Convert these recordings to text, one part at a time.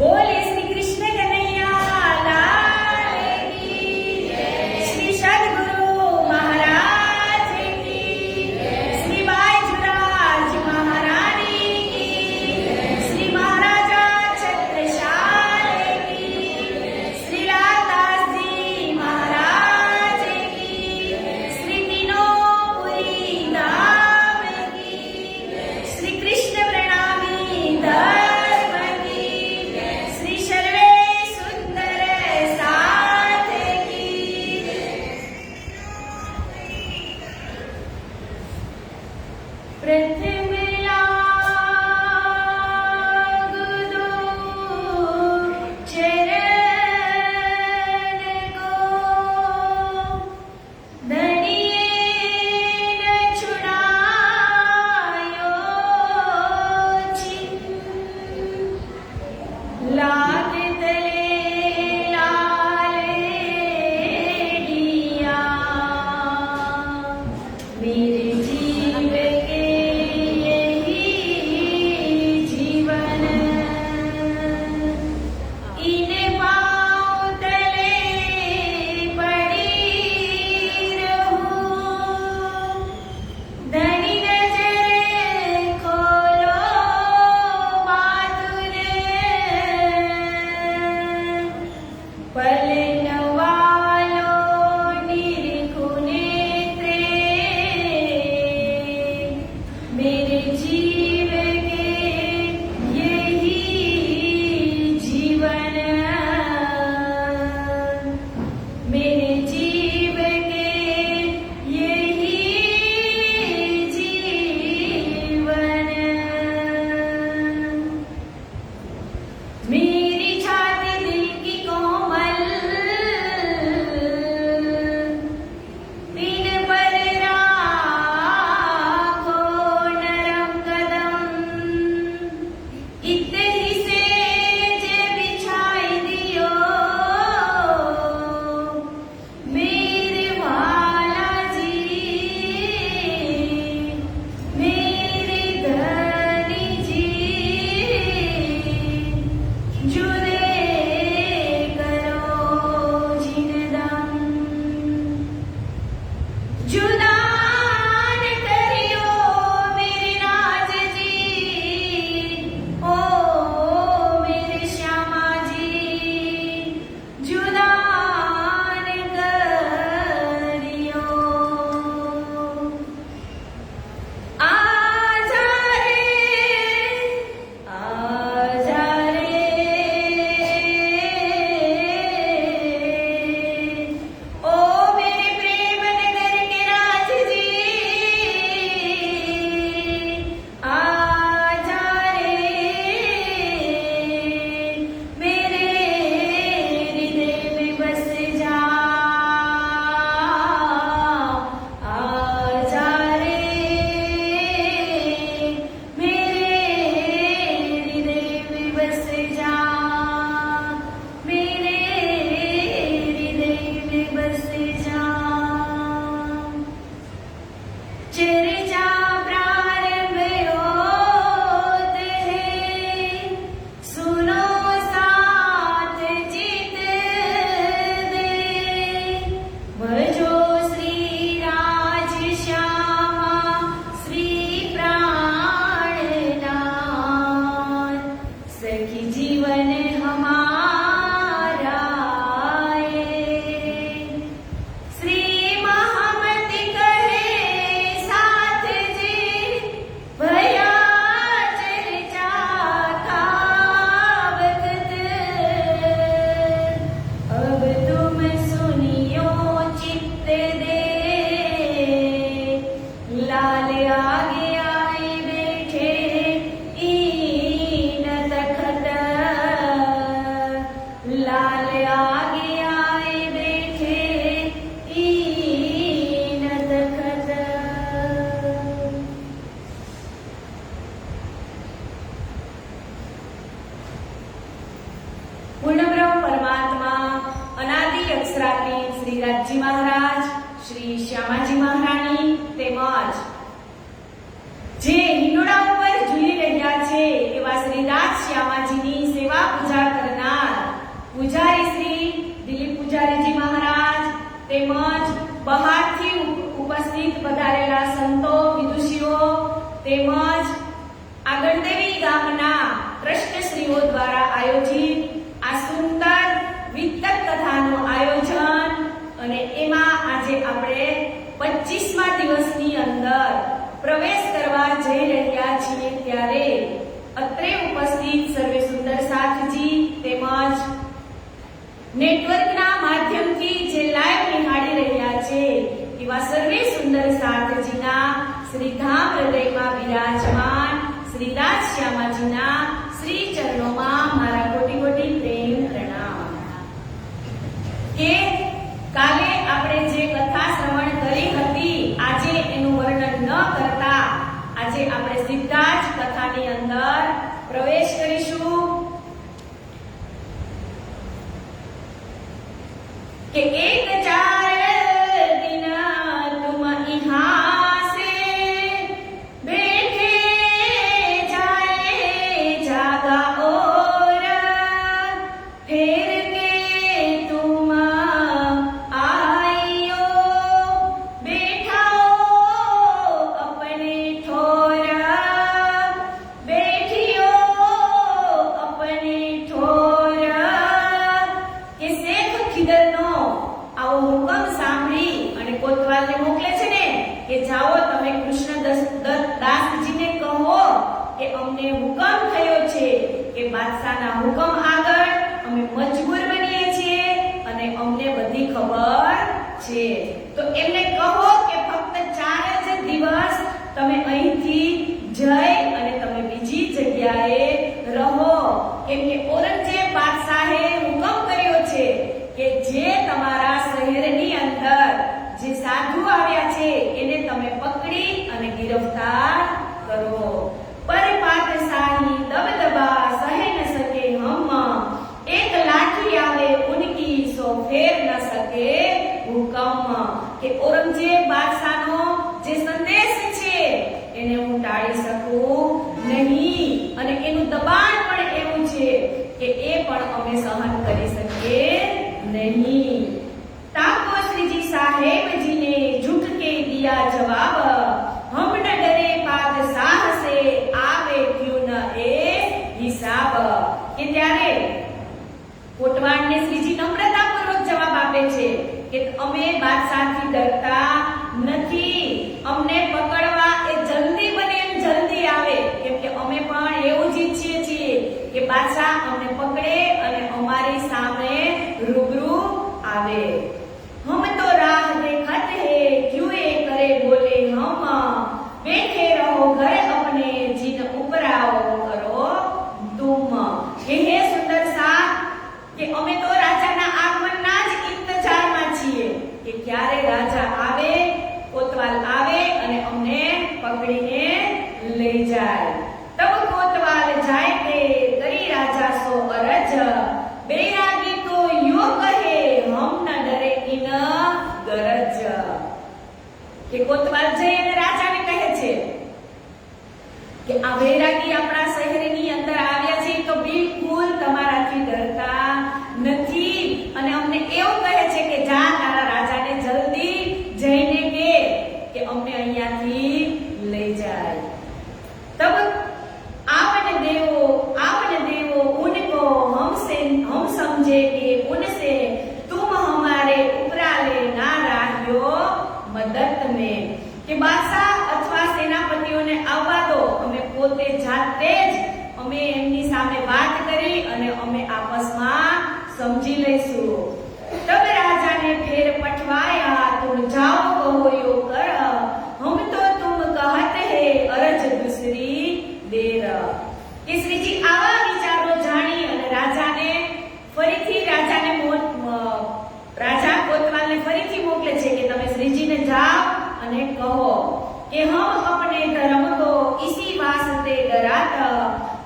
बोले श्री कृष्ण कन्हैया लाल की जय। श्री सद्गुरु महाराज की जय। श्री बाईजुराज महारानी की जय। श्री महाराजा छत्रसाल की जय। श्री लालदास जी महाराज की जय। श्री तीनों पुरी धाम की जय। श्री कृष्ण प्रणामी धर्म की जय। श्री सर्वे सुंदर साथ की जय। प्रथम लागू दो चरण को, धनिये न छुड़ायो चिन्ह। लाग तले लाल लिया, मेरे जीव के यही जीवन। इन पाँव तले पड़ी रहूं, धनी नजर खोलो मातुले। पलन वालो निरखो नेत्रे, मेरे जीव के यही जीवन। मेरे जीव के यही जीवन। मेरी छाती दिल की कोमल, तीन पर राखो नरम कदम। इतने ही से जे बिछाई दियो, मेरे वाला जी, मेरे धनी जी। जुदे करो जिनदम, जुदान करियो मेरे राज जी। ओ मेरे श्यामा जी, जुदान करियो। आजा रे ओ मेरे प्रेम नगर के राज जी। आजा रे मेरे हृदय में बस जा। आजा रे मेरे हृदय में बस जा। मेरे हृदय में बस जा। चर्चा प्रारंभ होते हैं, सुनो साथ चित दे। भजो श्री राज श्यामा श्री प्राणनाथ, सखी जीवन हमारा ये। श्री महामति कहे साथ जी, भया चर्चा का वक्त। अब तुम सुनियो चित्त दे, लाल आगे आए बैठे ईन तखत। लाल आगे आए बैठे ईन तखत। पूर्णब्रह्म परमात्मा अनादि अक्षरातीत श्री રાજજી મહારાજ, શ્રી શ્યામાજી મહારાણી તેમજ જે હિંડોળા ઉપર ઝૂલી રહ્યા છે એવા શ્રી રાજ શ્યામાજીની સેવા પૂજા ત્યારે અત્રે ઉપસ્થિત સર્વે સુંદર સાથજી તેમજ નેટવર્કના માધ્યમથી જે લાઈવ નિહાળી રહ્યા છે એવા સર્વે સુંદર સાથજીના શ્રીધામ હૃદયમાં બિરાજમાન શ્રી રાજ શ્યામાજીના શ્રી ચરણોમાં મારા કોટી કોટી પ્રેમ પ્રણામ. કે કાલે આપણે જે કથા શ્રવણ કરી હતી, આજે એનું વર્ણન ન કરતા આજે આપણે સીધા જ કથાની અંદર પ્રવેશ કરીશું. કે એક ચાર દિન તુમ ઇહા સે બેઠે જાએ જાગા ઓર ફેર के तुम आइयो बैठाओ अपने ठोर बैठियो अपने ठोर. કે શેખ ખિદરનો આવો હુકમ સાંભળી અને કોતવાલને મોકલે છે ને કે જાઓ તમે કૃષ્ણદાસજીને કહો કે અમને હુકમ થયો છે કે બાદશાહના હુકમ આગળ અમે મજબૂર બનીએ છીએ અને અમને બધી ખબર છે. તો એમને કહો કે ફક્ત 4 જ દિવસ તમે અહીંથી જઈ અને તમે બીજી જગ્યાએ રહો, કેમ કે ઔરંગઝેબ બાદશાહે હુકમ કર્યો છે કે જે તમારા શહેરની અંદર જે સાધુ આવ્યા છે એને તમે પકડી અને ગિરફતાર કરો. પર પાતશાહી દબદબા સહે ન શકે હમ એક લાઠી આવે ઉનકી સો ફેર ન શકે હુકમ. કે ઔરંગઝેબ બાદશાહનો જે સંદેશ છે એને હું ટાળી શકું નહીં અને એનું દબાણ પણ એવું છે કે એ પણ અમે સહન કરી શકીએ नहीं. ताको श्री जी साहेब जी ने झुक के दिया जवाब, हम न डरे बादशाह से आवे क्यों न ए हिसाब. કે ત્યારે કોટવાલને શ્રીજી નમ્રતાપૂર્વક જવાબ આપે છે કે અમે બાદશાહથી ડરતા નથી, અમને પકડવા એ જલ્દી બને એમ જલ્દી આવે, કેમ કે અમે પણ એવું જ ઈચ્છીએ છીએ કે બાદશાહ અમને પકડે અને અમારી સામે રૂબરૂ આવે. हम तो राह देखत है क्यों ये करे बोले हम बैठे रहो घर अपने जिन उपराओ करो तुम. કે હે સુંદર સાથ, કે અમે તો રાજાના આગમનના જ ઇંતજારમાં છીએ કે ક્યારે રાજા આવે, કોતવાલ આવે અને અમને પકડીને લઈ જાય. તબ કોતવાલ જાય તે કરી રાજા સો અરજ, बैरागी तो यो कहे हम न डरे इन गरज. કે કોતવાલ જઈ અને રાજાને કહે છે કે આ વૈરાગી આપણા શહેરની અંદર આવ્યા છે તો બિલકુલ તમારાથી ડરતા નથી અને અમને એવું કહે છે કે જા તારા રાજાને જલ્દી જઈને કે અમને અહીંયાથી લઈ જાય. તબ आपन देवो उनको हम समझे कि उनसे तुम हमारे उपरा ले ना रहियो मदद में. કે બાદશાહ અથવા સેનાપતિઓને આવવા દો, અમે પોતે જાતે જ અમે એમની સામે વાત કરી અને અમે આપસમાં સમજી લઈશું. તબ રાજાને ફેર પઠવાયા तुम जाओ कहो यो कर, हम तो तुम कहत है अरज दूसरी देर. કે શ્રીજી આવા વિચારો જાણી અને રાજા કોતવાલને ફરીથી મોકલે છે કે તમે શ્રીજીને જાઓ અને કહો કે हम अपने धर्म को इसी वास्ते डरात,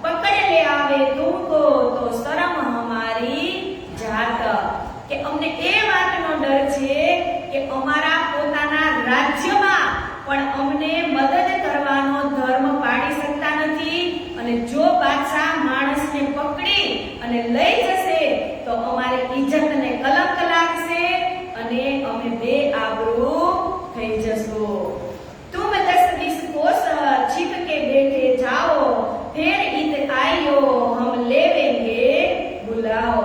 पकड़ ले आवे तुमको तो शर्म हमारी जात. કે અમને એ વાતનો ડર છે કે અમારા પોતાના રાજ્યમાં પણ અમને મદદ કરવાનો ધર્મ પાડી શકતા નથી અને જો બાદશાહ માણસને પકડી અને લઈ જશે તો અમારી ઇજ્જતને કલંક લાગશે અને અમે બેઆબરૂ થઈ જશું. तुम 10-20 कोस छिप के बैठे जाओ, फिर ईद आइयो हम लेवेंगे बुलाओ.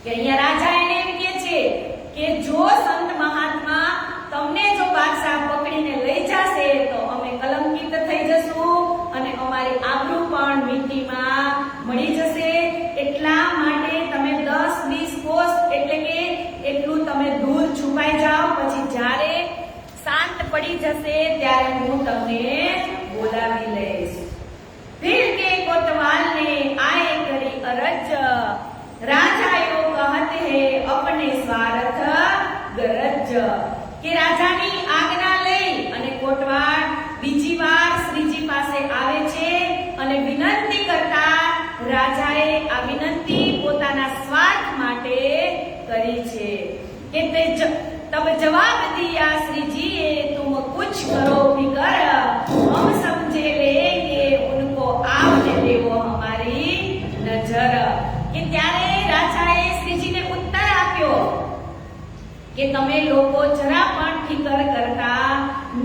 કે અહીંયા રાજા એને એમ કહે છે કે જો સંત મહાત્મા તમને જો બાદશાહ પકડીને લઈ જશે તો અમે કલંકિત થઈ જશું અને ત્યારે હું તમને બોલાવી લઈશ. फिर के कोतवाल ने आए करी अरज, राजा यो कहत है अपने स्वार्थ गरज. કે રાજાની આજ્ઞા લઈ અને કોટવાલ બીજી વાર શ્રીજી પાસે આવે છે અને વિનંતી કરતા રાજાએ આ વિનંતી પોતાના સ્વાર્થ માટે કરી છે કે તે तब जवाब दिया श्री जी तुम कुछ करो फिकर, हम समझे लेंगे उनको आपने देवो हमारी नजर. કે ત્યારે રાજાએ શ્રીજીને ઉત્તર આપ્યો કે તમે લોકો જરા પણ ફિકર કરતા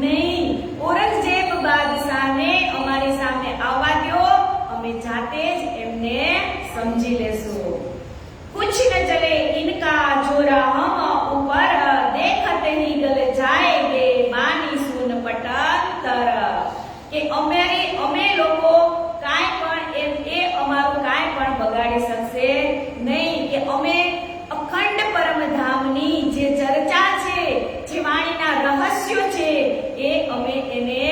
નહીં. ઔરંગઝેબ બાદશાહને અમારી સામે આવવા દો, અમે જાતે જ એમને સમજી લેશું. कुछ न चले इनका जोरा हम ऊपर, देखते ही गल जाएंगे बानी सुन पटंतर. કે અમે લોકો કાંઈ પણ એ અમારું કાંઈ પણ બગાડી શકશે નહીં. કે અમે અખંડ પરમધામની જે ચર્ચા છે, જે વાણીના રહસ્યો છે, એ અમે એને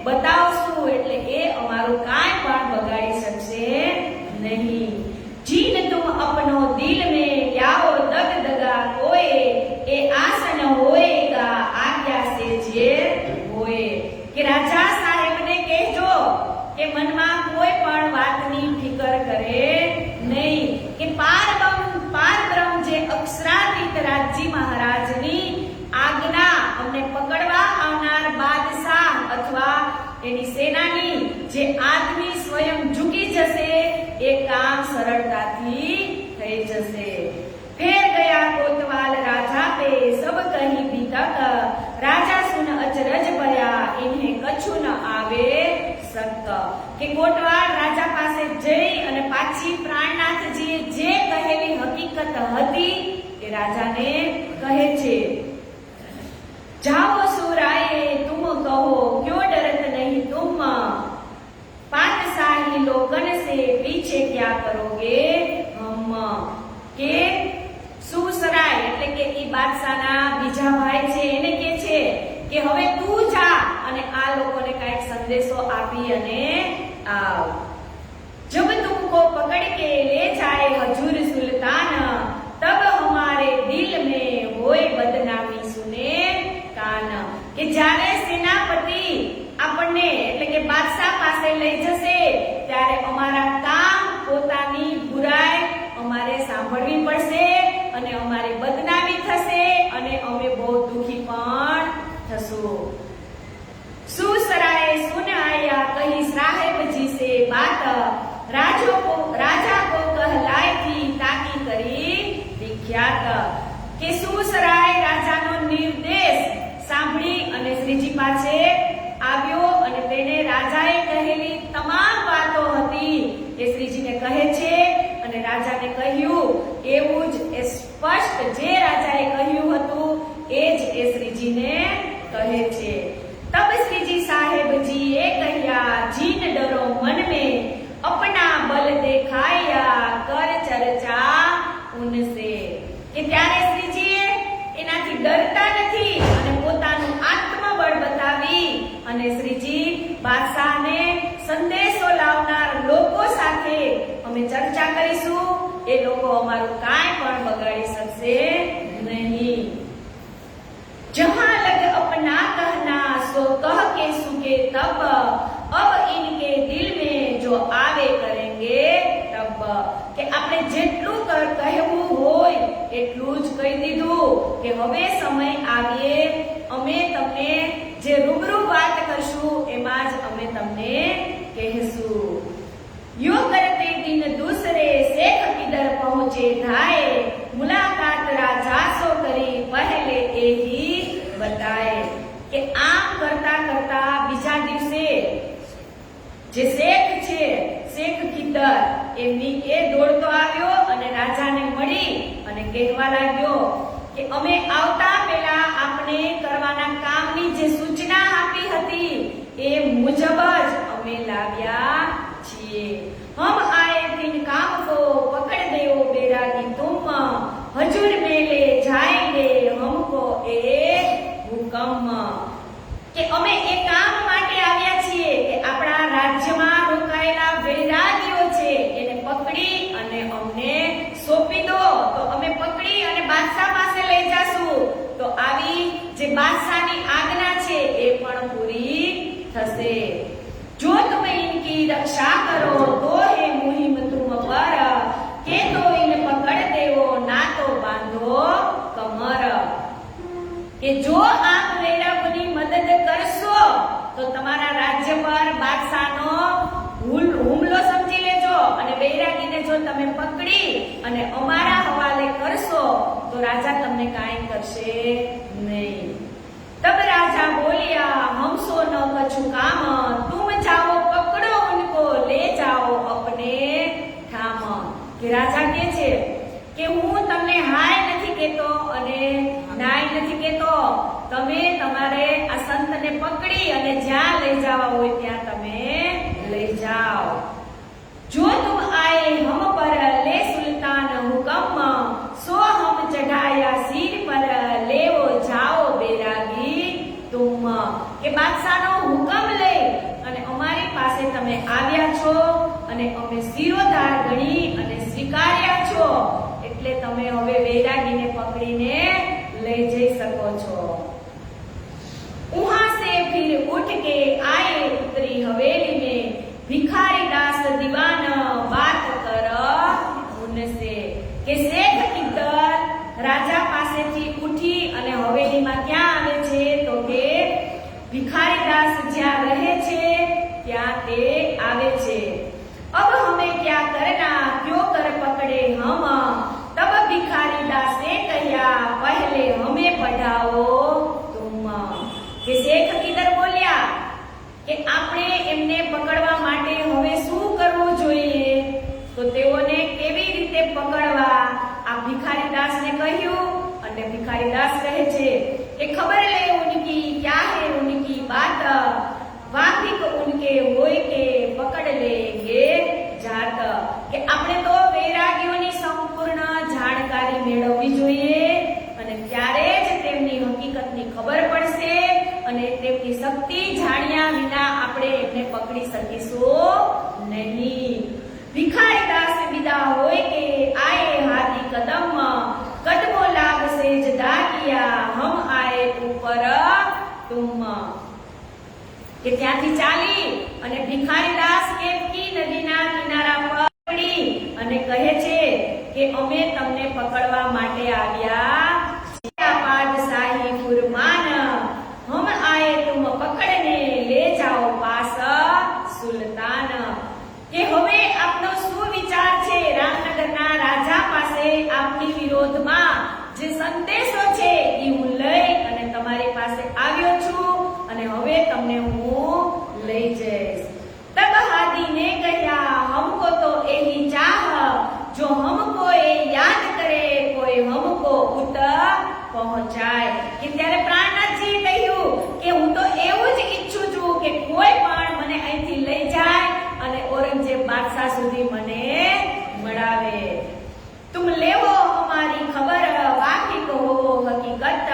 બતાવશું, એટલે એ અમારું કાંઈ પણ બગાડી શકશે નહીં. जीन तुम अपनो दिल में लाओ दग दगा कोए, ए आसन होएगा आज्ञा से जे होए. કે રાજા સાહેબને કહેજો કે મનમાં કોઈ પણ વાતની ફિકર કરે નહીં. કે પારબ્રહ્મ જે અક્ષરાતીત રાજજી મહારાજની આજ્ઞા અમને પકડવા આવનાર બાદશાહ અથવા એની સેનાની જે આદમી સ્વયં ઝૂકી જશે, એ કામ સરળતાથી થઈ જશે. ફેર ગયા કોતવાલ રાજા पे सब कहीं भी तक, राजा सुन अचरज भया इन्हें कछु न आवे शक. કે કોટવાલ રાજા પાસે જઈ અને પાછી પ્રાણનાથજીએ જે કહેલી હકીકત હતી એ રાજાને કહે છે. जाओ सुराए तुम कहो क्यों डरत नहीं तुम, पातशाही लोगन से पीछे क्या करोगे हम. કે સુસરાય એટલે કે ઈ બાદશાહના બીજા ભાઈ છે એને કહે છે કે હવે તું જા અને આ લોકોને કાંઈક સંદેશો આપી અને આવ. जब तुमको पकड़ के ले जाए हजूर सुल्तान, तब हमारे दिल में होए बदनामी सुने कान. કે જ્યારે સેનાપતિ આપણને એટલે કે બાદશાહ પાસે લઈ જશે ત્યારે અમારા કામ પોતાની બુરાઈ અમારે સાંભળવી પડશે અને અમારી બદનામી થશે અને અમે બહુ દુખી પણ થશું. સુસરાએ સુન આયા કહી સાહેબ જી સે બાત, राजा को कहलाई थी ताकी करी विख्यात. કે સુસરાય રાજાનો નિર્દેશ સાંભળી અને શ્રીજી પાસે આવ્યો અને તેને રાજાએ કહેલી તમામ વાતો હતી એ શ્રીજીને કહે છે અને રાજાને કહ્યું એવું જ એ સ્પષ્ટ જે રાજાએ કહ્યું હતું એ જ એ શ્રીજીને કહે છે. तब श्री जी साहेब जी ये कहिया जीन डरो मन में, अपना बल देखाया कर चर्चा उनसे. કે ત્યારે શ્રીજીએ એનાથી ડરતા નથી અને પોતાનું આત્મબળ બતાવી અને શ્રીજી બાદશાહને સંદેશો લાવનાર લોકો સાથે અમે ચર્ચા કરીશું, એ લોકો અમારું કાંઈ પણ બગાડી શકશે નહીં. जहां लग अपना कहना सो कह के सुके तब, अब इनके दिल में जो आवे करेंगे तब. કે આપણે જેટલું કહેવું હોય એટલું જ કહી દીધું કે હવે સમય આવીએ અમે તમને જે રૂબરૂ વાત કરશું એમાં જ અમે તમને કહેશું. यो करते दिन दूसरे शेख किधर पहुंचे धाए, मुलाकात राजा सो करी पहले यही बताए. કે આમ કરતા કરતા બીજા દિવસે જે શેખ છે શેખ કિદર એ દોડતો આવ્યો અને રાજાને મળી અને કહેવા લાગ્યો કે અમે આવતા પહેલા આપણે કરવાના કામની જે સૂચના આપી હતી એ મુજબ જ અમે લાવ્યા છીએ. हम आए दिन काम को पकड़ देओ बैरागी तुम, हजूर में ले जाएंगे हमको ए हुक्म. કે અમે એ કામ જો આપ વૈરાગોની મદદ કરશો તો તમારા રાજ્ય પર બાદશાહનો હુમલો સમજી લેજો, અને વૈરાગીને જો તમે પકડી અને અમારા હવાલે કરશો તો રાજા તમને કાંઈ કરશે નહીં. तब राजा बोलिया हमसो न कछु काम, तुम जाओ पकड़ो उनको ले जाओ अपने ठाम. કે રાજા કહે છે કે હું તમને હાય નથી કહેતો અને નાય નથી કહેતો, તમે તમારે આ સંતને પકડી અને જ્યાં લઈ જવા હોય ત્યાં તમે લઈ જાઓ. જો तुम आए हम पर ले सुल्तान हुक्म, सो हम चढ़ाया सिर पर लेवो जाओ बैरागी तुम. કે બાદશાહનો હુકમ લઈ અને અમારી પાસે તમે આવ્યા છો અને અમે શિરોધાર ગણી અને સ્વીકાર્યા છો, એટલે તમે હવે વૈરાગીને પકડીને લઈ જઈ શકો છો. वहां से फिर उठ के आए उत्तरी हवेली में, भिखारी दास दीवान बात कर उनसे. કે શેખ કિદ્દર રાજા પાસેથી ઉઠી અને હવેલીમાં ક્યાં આવે છે તો કે भिखारी दास જ્યાં રહે છે ત્યાં તે આવે છે. अब हमें क्या करना, क्यों कर पकड़े हम. तब भिखारी दास ने कहा पहले हमें पढ़ाओ तुम. કે શેખ કિદ્દર બોલ્યા કે આપણે એમને પકડવા માટે હવે શું કરવું જોઈએ, તો તેઓને કેવી રીતે પકડવા આ ભિખારી દાસને કહ્યું. અને ભિખારી દાસ કહે છે કે ખબર લે ઉનકી क्या है उनकी बात, वाकिक उनके होय के पकड़ लेंगे जात. કે આપણે તો વૈરાગીઓની સંપૂર્ણ જાણકારી મેળવવી જોઈએ અને ત્યારે જ તેમની હકીકતની ખબર પડશે અને તેમની શક્તિ જાણ્યા વિના આપણે એમને પકડી શકીશું નહીં. भिखारी दास विदा होय के आए हाथी कदम, कदमो लाग से जदा किया हम आए ऊपर तुम. કે ત્યાંથી ચાલી અને ભિખારી દાસ કેતકી નદીના કિનારા પર પડી અને કહે છે કે અમે તમને પકડવા માટે આવ્યા बादशाही फुरमान, हम आए तुम पकड़ने ले जाओ पास सुल्तान. કે હવે આપનો શું વિચાર છે, રામનગરના રાજા પાસે આપની વિરોધમાં જે સંદેશો છે એ હું લઈ અને તમારી પાસે આવ્યો છું અને હવે તમને હું લઈ જઈશ. तब हादी ने कहा हमको तो यही चाह, जो हमको ये याद करे कोई हमको उतर पहुंचाए. કે ત્યારે પ્રાણનાથજી કહ્યું કે હું તો એવું જ ઈચ્છું છું કે કોઈ પણ મને અહીંથી લઈ જાય અને औरंगजेब बादशाह સુધી મને મળાવે. तुम लेवो हमारी खबर, वाकिफ हो हकीकत,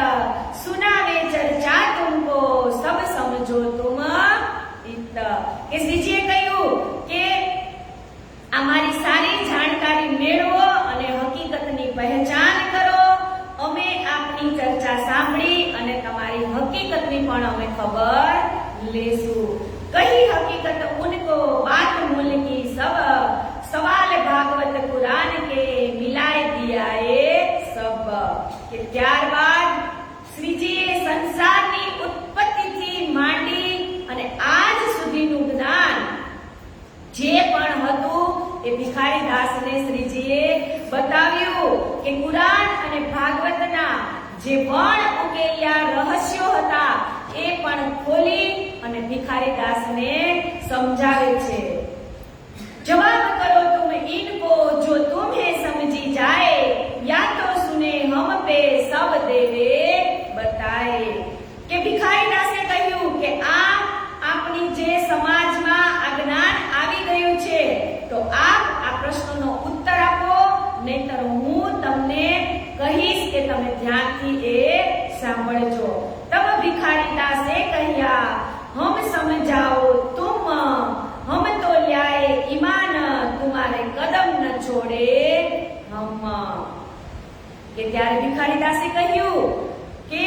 सुनावे चर्चा तुमको सब समझो तुम इत. કે શ્રીજીએ કહ્યું કે અમારી સારી જાણકારી મેળવો અને હકીકતની પહેચાન કરો. અમે આપની ચર્ચા સાંભળી અને તમારી હકીકતની પણ અમે ખબર લેશું. कही हकीकत उनको बात मूल की सब, सवाल भागवत कुरान के मिलाए दिया ये सब. કે ત્યારબાદ શ્રીજીએ સંસારની ઉત્પત્તિથી માંડી અને આજ સુધીનું જ્ઞાન જે પણ હતું એ ભિખારી દાસને શ્રીજીએ બતાવ્યું કે કુરાન અને ભાગવતના જે પણ ઉકેલ્યા રહસ્યો હતા એ પણ ખોલી અને ભિખારી દાસને સમજાવે છે. जवाब करो तुम इनको जो तुम्हें समझी जाए, या तो सुने हम पे सब देवे बताए. કે ભિખારી દાસે કહ્યું કે આ આપની જે સમાજમાં આ જ્ઞાન આવી ગયું છે તો આપ આ પ્રશ્નનો ઉત્તર આપો, નહીતર હું તમને કહીશ કે તમે ધ્યાનથી એ સાંભળજો. तब भिखारी दासे कहिया हम समझाओ तुम, हम तो ल्याए ईमान, तुम्हारे कदम न छोड़े हम. કે ત્યારે ભિખારી દાસે કહ્યું કે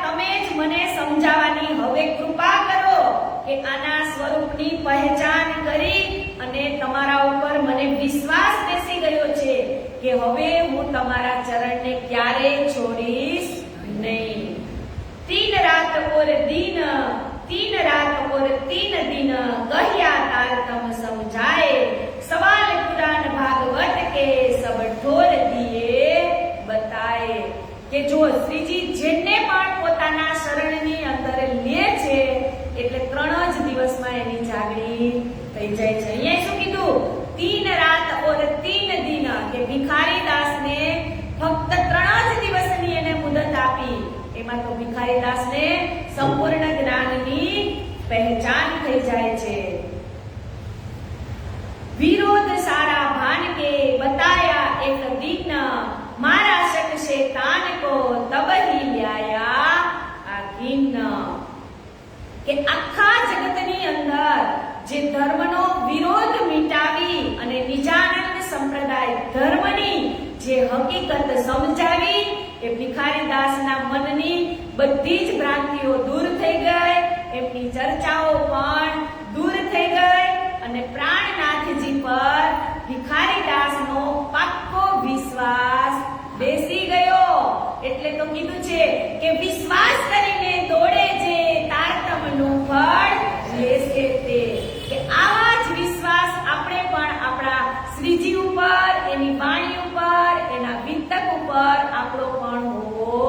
તમે જ મને સમજાવવાની હવે કૃપા કરો કે આના સ્વરૂપની પહેચાન કરી અને તમારા ઉપર મને વિશ્વાસ બેસી ગયો છે કે હવે હું તમારા ચરણને ક્યારેય છોડીશ નહીં. ભિખારી દાસને ફક્ત 3 જ દિવસની એને મુદત આપી. એમાં તો ભિખારી દાસને સંપૂર્ણ જ્ઞાનની પહેચાન થઈ જાય છે. વિરોધ સારા ભાન કે બતાયા એક દિન, મારા શક શૈતાન કો તબ હી લ્યાયા આકીન. કે આખા જગતની અંદર જે ધર્મનો વિરોધ મિટાવી અને નિજાનંદ સંપ્રદાય ધર્મની જે હકીકત સમજાવી, એ ભિખારી દાસના મનની બધી જ ભ્રાંતિઓ દૂર થઈ ગઈ, એમની ચર્ચાઓ પણ દૂર થઈ ગઈ અને પ્રાણનાથજી પર ભિખારી દાસનો પાક્કો વિશ્વાસ બેસી ગયો. એટલે તો કીધું છે કે વિશ્વાસ કરીને દોડે જે તારતમનું ફળ લેશે તે. કે આવા જ વિશ્વાસ આપણે પણ આપણા શ્રીજી ઉપર, એની વાણી ઉપર, એના વિતક ઉપર આપણો પણ હોવો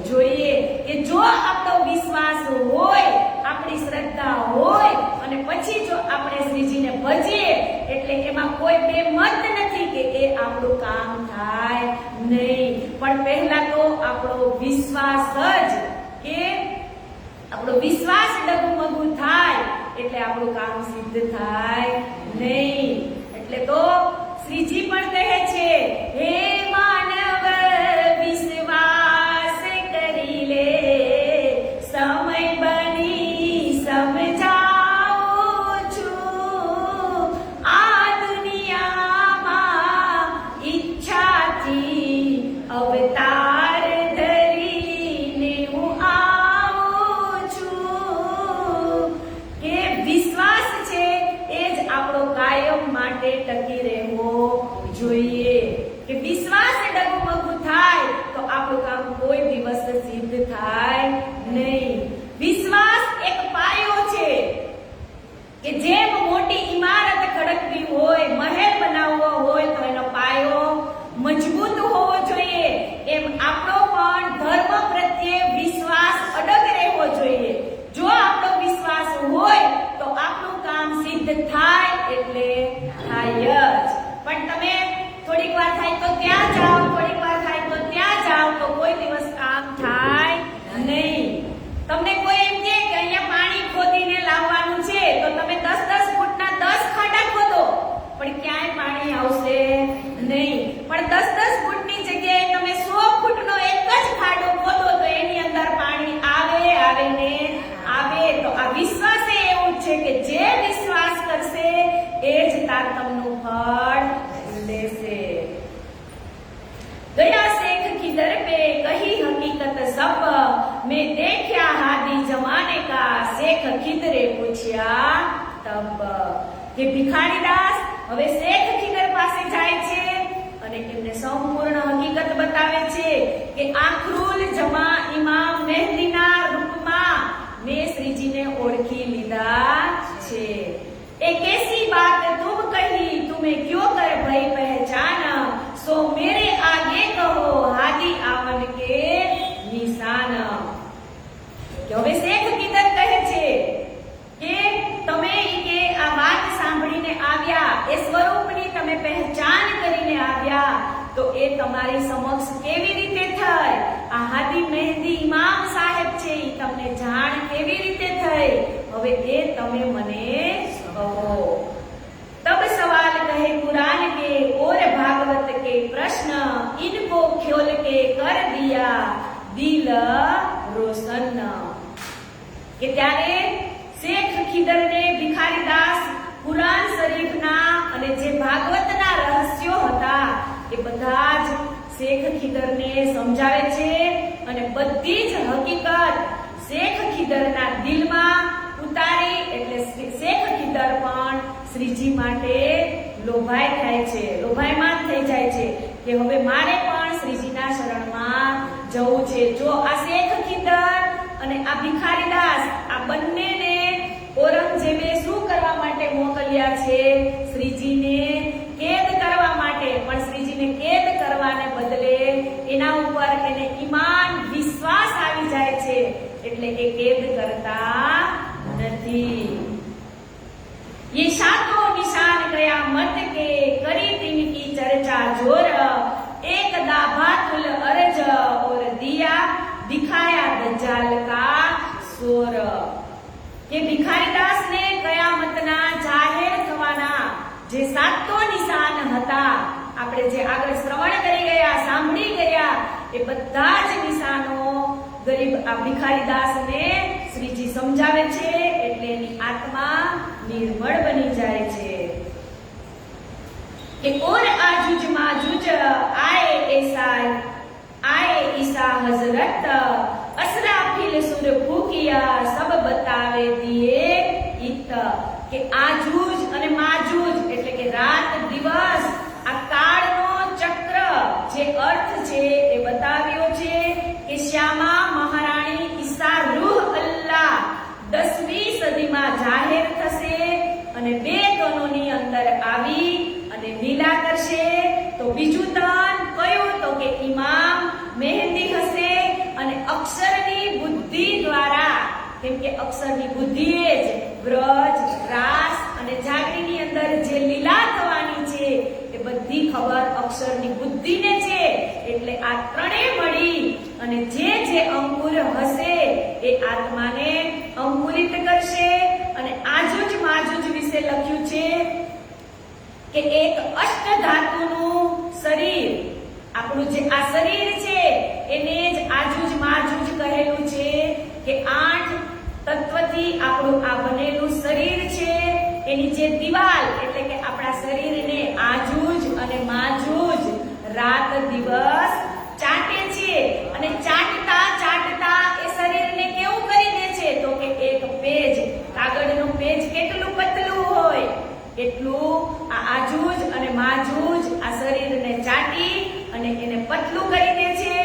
જોઈએ. કે જો આપણો વિશ્વાસ હોય, આપણી શ્રદ્ધા હોય અને પછી જો આપણે શ્રીજીને ભજીએ, એટલે એમાં કોઈ બે મત નથી કે એ આપણું કામ થાય નહીં. પણ પહેલા તો આપણો વિશ્વાસ જ, કે આપણો વિશ્વાસ ડગમગુ થાય એટલે આપણું કામ સિદ્ધ થાય નહીં. એટલે તો શ્રીજી પણ કહે છે, હે માનવ વિશ્વાસ કરી લે, સમય બની સમજાવું છું, આ દુનિયામાં ઈચ્છાથી અવતાર ધરીને હું આવું છું. કે વિશ્વાસ છે એ જ આપણો કાયમ માટે ટકી રહેવો જોઈએ. કે વિશ્વાસ ડગમગુ થાય તો આપણું કામ કોઈ દિવસ સિદ્ધ થાય નહીં. વિશ્વાસ એક પાયો છે કે જેમ મોટી ઇમારત ખડકવી હોય, મહેલ બનાવવો હોય તો એનો પાયો મજબૂત હોવો જોઈએ, એમ આપણો પણ ધર્મ પ્રત્યે વિશ્વાસ અડગ રહેવો જોઈએ. જો આપણો વિશ્વાસ હોય તો આપણું કામ સિદ્ધ થાય એટલે થાય જ. પણ તમે થોડીક વાર થાય તો ત્યાં જાઓ, થોડીક વાર થાય તો ત્યાં જાઓ, તો કોઈ દિવસ કામ થાય નહીં. તમને કોઈ એમ કહે કે અહીંયા પાણી ખોદીને લાવવાનું છે તો તમે 10-10 ફૂટના 10 ખાડા ખોદો, પણ ક્યાંય પાણી આવશે નહીં. પણ 10-10 ફૂટની જગ્યાએ તમે 100 ફૂટનો એક જ ખાડો ખોદો તો એની અંદર પાણી આવે ને આવે. તો આ વિશ્વાસ એવું છે કે જે વિશ્વાસ કરશે એ જ તારતમનું ફળ લેશે. गया शेख की दर पे कही हकीकत सब, मैं देखा हादी जमाने का, शेख खिदरे पूछ्या तब. કે ભિખારી દાસ હવે શેખ ખિદર પાસે જાય છે અને એમને સંપૂર્ણ હકીકત બતાવે છે કે આખરુલ જમા ઇમામ મહેદીના રૂપમાં મેં શ્રીજીને ઓળખી લીધા છે. एक ऐसी बात तुम कही, तुम्हें क्यों कर भई पहचान, सो मेरे आगे कहो हादी आवन के निशान. હવે શેખ કિદર કહે છે કે તમે કે આ વાત સાંભળીને આવ્યા, એ સ્વરૂપની તમે પહેચાન કરીને આવ્યા, તો એ તમારી સમક્ષ કેવી રીતે થઈ? આ હાદી મહેદી ઇમામ સાહેબ છે, એ તમને જાણ કેવી રીતે થઈ? હવે એ તમે મને કહો. तब सवाल कहे कुरान के और भागवत के प्रश्न, इनको खोल के कर दिया दिल रोशन. કે ત્યારે શેખ ખિદરને ભિખારી દાસ કુરાન શરીફના અને જે ભાગવતના રહસ્યો હતા એ બધા જ શેખ ખિદરને સમજાવે છે અને બધી જ હકીકત શેખ ખિદરના દિલમાં ઉતારી. એટલે શેખ ખિદર પણ શ્રીજી માટે લોભાય થાય છે, લોભાયમાન થઈ જાય છે કે હવે મારે પણ શ્રીજીના શરણમાં જવું છે. જો આ શેખ ખિદર અને આ ભિખારી દાસ આ બંનેને ઔરંગઝેબે શું કરવા માટે મોકલ્યા છે? શ્રીજીને કેદ કરવા માટે. પણ શ્રીજીને કેદ કરવાને બદલે એના ઉપર એને ઈમાન, વિશ્વાસ આવી જાય છે એટલે એ કેદ કરતા નથી. ये सातों निशान कयामत के करी तिनकी चर्चा जोर, જે 7 તો નિશાન હતા, આપણે જે આગળ શ્રવણ કરી ગયા, સાંભળી ગયા, એ બધા જ નિશાનો ગરીબ આ ભિખારીદાસને શ્રીજી સમજાવે છે, એટલે એની આત્મા નિર્મળ બની જાય છે। कि और आजूज माजूज आए ईसा हजरत असराफिल सुर फूकिया सब बतावे दिए इत। કે આજૂજ અને માજૂજ એટલે કે રાત દિવસ આ કાળનો ચક્ર જે અર્થ છે એ બતાવ્યો છે કે શ્યામા મહારાણી ઈસા રૂહ અલ્લાહ 10મી સદીમાં જાહેર થશે અને 2 તનોની અંદર આવી અને લીલા કરશે। તો બીજું તન કયું? તો કે ઇમામ મહેંદી હશે અને અક્ષરની બુદ્ધિ દ્વારા, કેમ કે અક્ષરની બુદ્ધિ જ વ્રજ, રાસ અને જાગરીની અંદર જે લીલા થવાની છે એ બધી ખબર અક્ષરની બુદ્ધિને છે, એટલે આ ત્રણેય મળી અને જે અંકુર હશે એ આત્માને અંકુરિત કરશે। અને આજુજ માજુજ વિશે લખ્યું છે કે એક અષ્ટધાતુનું શરીર, આપણું જે આ શરીર છે એને જ આજુજ માજુજ કહેલું છે કે 8 તત્વથી આપણું આ બનેલું શરીર છે, એની જે દિવાલ એટલે કે આપણા શરીરને આજુજ અને માજુજ રાત દિવસ ચાટે છે અને ચાટતા ચાટતા એ શરીરને કેવું કરી દે છે? તો કે એક પેજ, કાગળનું પેજ કેટલું પતલું હોય એટલું આ આજુજ અને માજુજ આ શરીરને ચાટી અને એને પતલું કરી દે છે।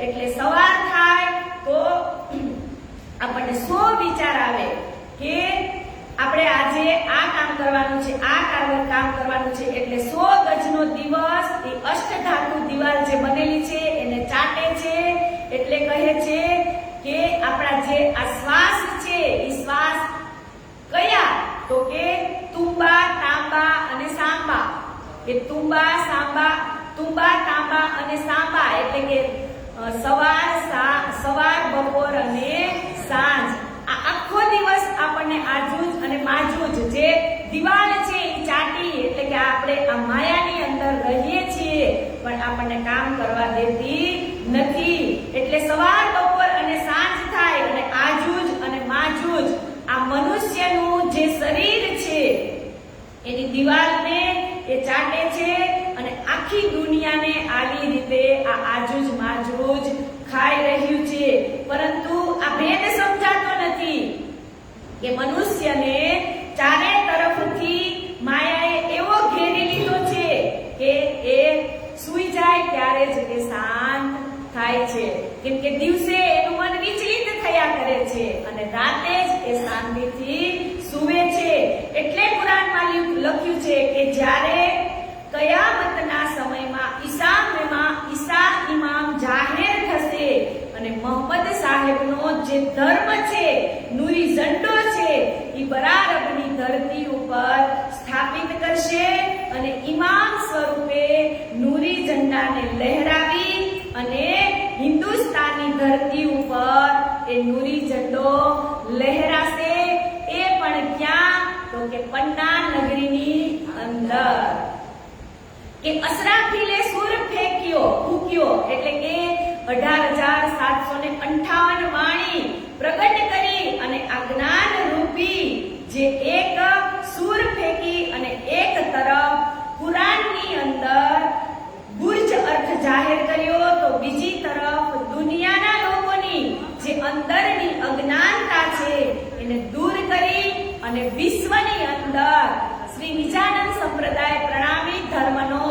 એટલે સવાર થાય તો આપણને 100 વિચાર આવે કે આપણે આજે આ કામ કરવાનું છે, આ કામ કરવાનું છે, એટલે 100 ગજનો દિવસ એ અષ્ટધાતુ દિવાલ જે બનેલી છે એને ચાટે છે। એટલે કહે છે કે આપણા જે આ શ્વાસ છે એ શ્વાસ કયા? તો કે તુંબા, તાંબા અને સાંબા, કે તુંબા, તાંબા અને સાંબા એટલે કે સવાર, બપોર અને સાંજ, આ આખો દિવસ આપણને આજુજ અને માજુજ જે દિવાલ છે એ ચાટી, એટલે કે આપણે આ માયાની અંદર રહીએ છીએ પણ આપણને કામ કરવા દેતી નથી। એટલે સવાર, બપોર અને સાંજ થાય અને આજુજ અને માજુજ આ મનુષ્યનું જે શરીર છે એની દિવાલને એ ચાટે છે અને આખી દુનિયાને આવી રીતે આ આજુજ માજુજ ખાઈ રહ્યું છે। પરંતુ આ ભેદ સમજાતો નથી કે મનુષ્યને ચારે તરફથી માયાએ એવો ઘેરી લીધો છે કે એ સૂઈ જાય ત્યારે જ એ શાંત થાય છે, કેમ કે દિવસે એનું મન વિચલિત થયા કરે છે અને રાતે જ એ શાંતિથી સૂવે છે। એટલે કુરાનમાં લખ્યું છે કે જ્યારે કયામતના સમયમાં ઈસા ઇમામ જાહેર થશે અને મોહમ્મદ સાહેબનો જે ધર્મ છે, નૂરી ઝંડો છે, એ બરારબની ધરતી ઉપર સ્થાપિત કરશે અને ઇમામ સ્વરૂપે નૂરી ઝંડાને લહેરાવી અને હિન્દુસ્તાનની ધરતી ઉપર એ નૂરી ઝંડો લહેરાશે। એ પણ ક્યાં? તો કે પન્ના નગરીની અંદર। કે અસરાફીલે સૂર ફૂક્યો એટલે કે 18,758 વાણી પ્રગટ કરી અને આ જ્ઞાન રૂપી જે એક સૂર ફેંકી અને એક તરફ કુરાનની અંદર ગુર્જ અર્થ જાહેર કર્યો, તો બીજી તરફ દુનિયાના લોકોની જે અંદરની અજ્ઞાનતા છે એને દૂર કરી અને વિશ્વની અંદર શ્રી નિજાનંદ સંપ્રદાય પ્રણામી ધર્મનો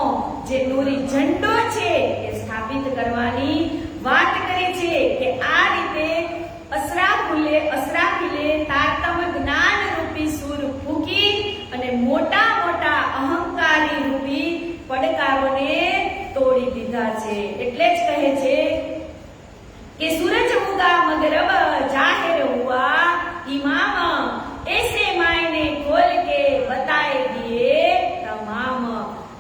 જે નૂરી ઝંડો છે એ સ્થાપિત કરવાની વાત કરી છે। કે આ રીતે અસરાફીલે તારતમ જ્ઞાન રૂપી સૂર ફૂકી અને મોટા મોટા અહંકારી રૂપી પડકારોને તોડી દીધા છે। એટલે જ કહે છે કે સૂરજ ઉગા મગરબ જાહેર હુઆ ઇમામ ऐसे मायने खोल के बताए दिए तमाम।